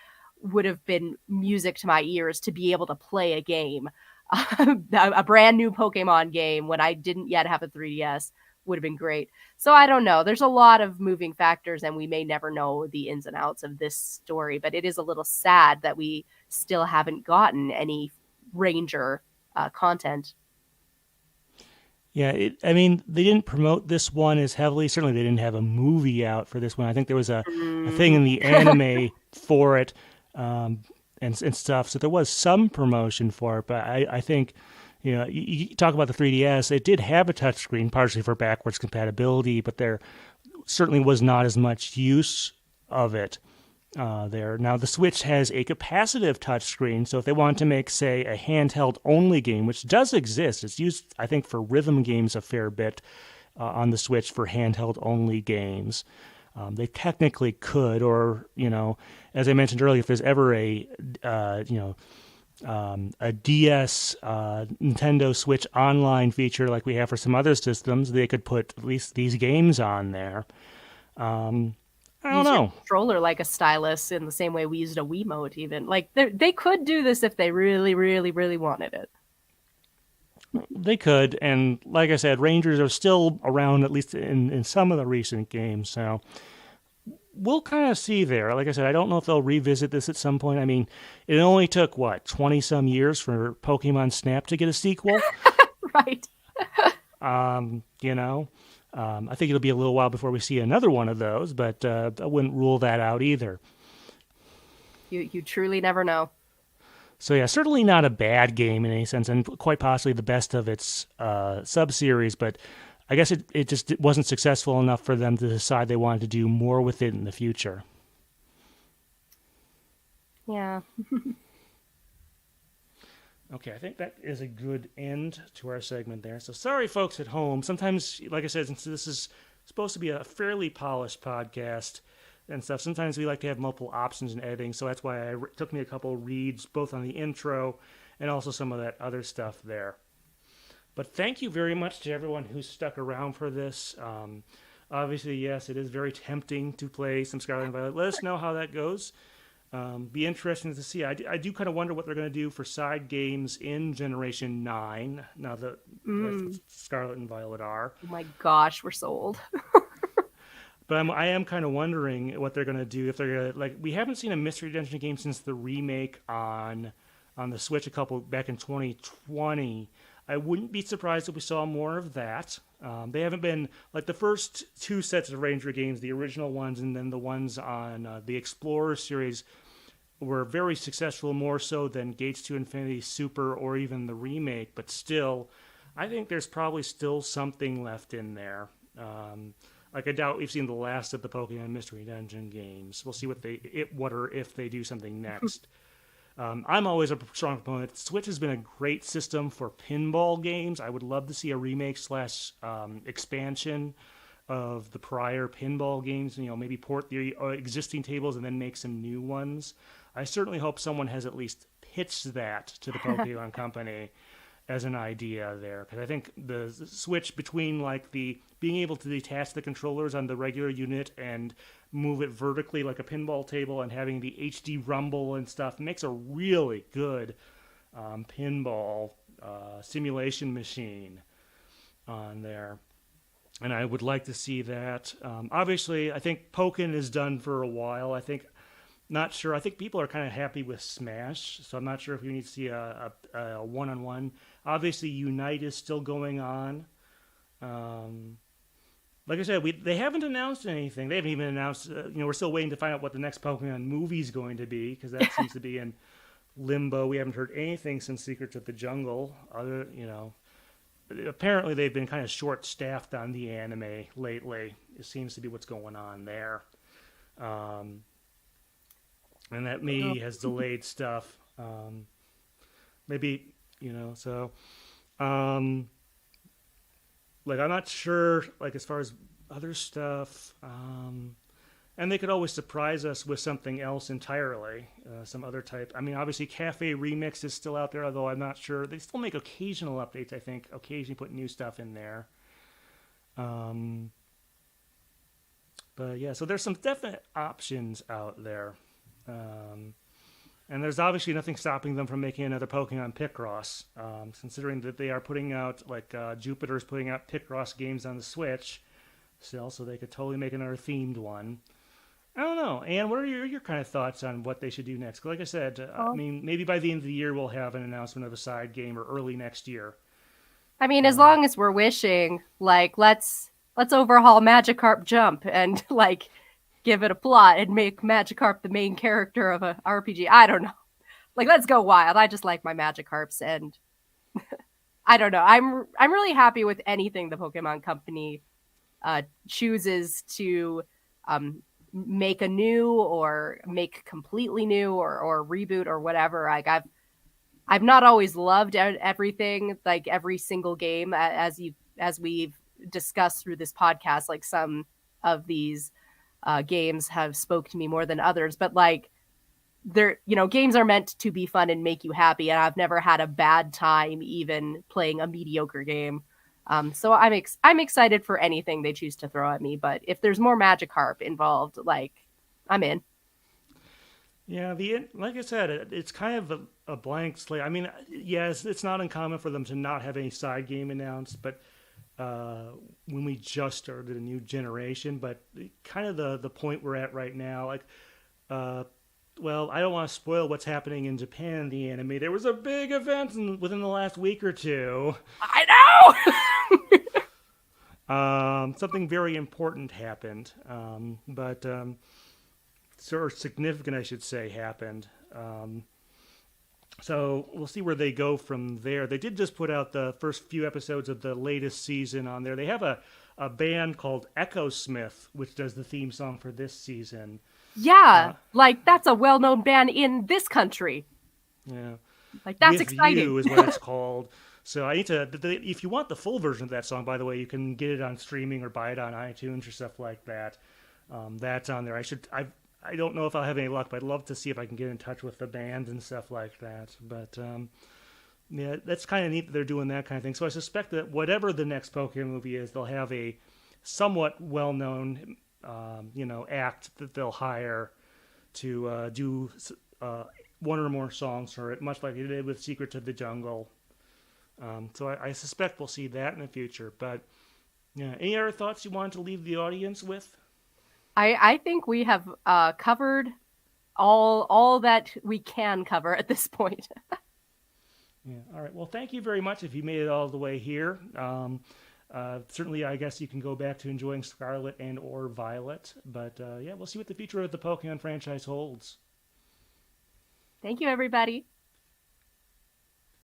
would have been music to my ears, to be able to play a game, a brand new Pokemon game when I didn't yet have a 3DS would have been great. So I don't know. There's a lot of moving factors, and we may never know the ins and outs of this story, but it is a little sad that we still haven't gotten any Ranger content. Yeah, I mean, they didn't promote this one as heavily. Certainly they didn't have a movie out for this one. I think there was a thing in the anime for it, and stuff. So there was some promotion for it, but I think, you talk about the 3DS, it did have a touchscreen, partially for backwards compatibility, but there certainly was not as much use of it there. Now, the Switch has a capacitive touchscreen, so if they want to make, say, a handheld-only game, which does exist, it's used, I think, for rhythm games a fair bit on the Switch for handheld-only games. They technically could, or, as I mentioned earlier, if there's ever a DS Nintendo Switch online feature like we have for some other systems, they could put at least these games on there. I don't know. Controller like a stylus, in the same way we used a Wiimote even. Like, they could do this if they really, really, really wanted it. They could, and like I said, Rangers are still around, at least in some of the recent games, so we'll kind of see there. Like I said, I don't know if they'll revisit this at some point. I mean, it only took, 20-some years for Pokemon Snap to get a sequel? Right. I think it'll be a little while before we see another one of those, but I wouldn't rule that out either. You truly never know. So yeah, certainly not a bad game in any sense, and quite possibly the best of its sub-series, but I guess it just wasn't successful enough for them to decide they wanted to do more with it in the future. Yeah. Okay, I think that is a good end to our segment there. So sorry, folks at home. Sometimes, like I said, since this is supposed to be a fairly polished podcast and stuff, sometimes we like to have multiple options in editing, so that's why it took me a couple reads, both on the intro and also some of that other stuff there. But thank you very much to everyone who stuck around for this. Obviously, yes, it is very tempting to play some Scarlet and Violet. Let us know how that goes. Be interesting to see. I do kind of wonder what they're going to do for side games in Generation 9, now that Scarlet and Violet are. Oh my gosh, we're sold. But I am kind of wondering what they're going to do. If they're going to, like, we haven't seen a Mystery Dungeon game since the remake on the Switch back in 2020. I wouldn't be surprised if we saw more of that. They haven't been, like, the first two sets of Ranger games, the original ones and then the ones on the Explorer series, were very successful, more so than Gates to Infinity Super or even the remake. But still, I think there's probably still something left in there. Like, I doubt we've seen the last of the Pokemon Mystery Dungeon games. We'll see what or if they do something next. I'm always a strong proponent. Switch has been a great system for pinball games. I would love to see a remake / expansion of the prior pinball games. Maybe port the existing tables and then make some new ones. I certainly hope someone has at least pitched that to the Pokemon Company as an idea there, because I think the switch between like the being able to detach the controllers on the regular unit and move it vertically like a pinball table and having the HD rumble and stuff makes a really good pinball simulation machine on there. And I would like to see that. Obviously, I think Pokken is done for a while. Not sure. I think people are kind of happy with Smash, so I'm not sure if we need to see a one-on-one. Obviously, Unite is still going on. Like I said, they haven't announced anything. They haven't even announced. We're still waiting to find out what the next Pokemon movie is going to be, because that seems to be in limbo. We haven't heard anything since Secrets of the Jungle. Apparently they've been kind of short-staffed on the anime lately. It seems to be what's going on there. And that maybe has delayed stuff. Maybe, so... I'm not sure, as far as other stuff... and they could always surprise us with something else entirely, some other type. I mean, obviously, Cafe Remix is still out there, although I'm not sure. They still make occasional updates, I think, occasionally put new stuff in there. But yeah, so there's some definite options out there. And there's obviously nothing stopping them from making another Pokemon Picross, considering that they are putting out, Jupiter's putting out Picross games on the Switch still, so they could totally make another themed one. I don't know. Anne, what are your kind of thoughts on what they should do next? Like I said, I mean, maybe by the end of the year we'll have an announcement of a side game, or early next year. I mean, as long as we're wishing, let's overhaul Magikarp Jump and give it a plot and make Magikarp the main character of a RPG. I don't know. Let's go wild. I just like my Magikarps, and I don't know. I'm really happy with anything the Pokemon Company chooses to make a new or make completely new or reboot or whatever. I've not always loved everything, every single game, as we've discussed through this podcast. Some of these games have spoke to me more than others, but they're, games are meant to be fun and make you happy, and I've never had a bad time even playing a mediocre game. So I'm excited for anything they choose to throw at me, but if there's more Magikarp involved, I'm in. Yeah, like I said, it's kind of a blank slate. I mean, yes, it's not uncommon for them to not have any side game announced, but when we just started a new generation, but kind of the point we're at right now, well, I don't want to spoil what's happening in Japan in the anime. There was a big event within the last week or two. I know! Something very important happened, but sort of significant, I should say, happened. So we'll see where they go from there. They did just put out the first few episodes of the latest season on there. They have a band called Echo Smith, which does the theme song for this season. Yeah, that's a well-known band in this country. Yeah. That's With exciting. You is what it's called. So I need to, if you want the full version of that song, by the way, you can get it on streaming or buy it on iTunes or stuff like that. That's on there. I don't know if I'll have any luck, but I'd love to see if I can get in touch with the band and stuff like that. But Yeah, that's kind of neat that they're doing that kind of thing. So I suspect that whatever the next Pokemon movie is, they'll have a somewhat well-known, act that they'll hire to do one or more songs for it, much like they did with Secret to the Jungle. So I suspect we'll see that in the future. But yeah, any other thoughts you wanted to leave the audience with? I think we have covered all that we can cover at this point. Yeah. All right. Well, thank you very much if you made it all the way here. Certainly, I guess you can go back to enjoying Scarlet and or Violet. But yeah, we'll see what the future of the Pokemon franchise holds. Thank you, everybody.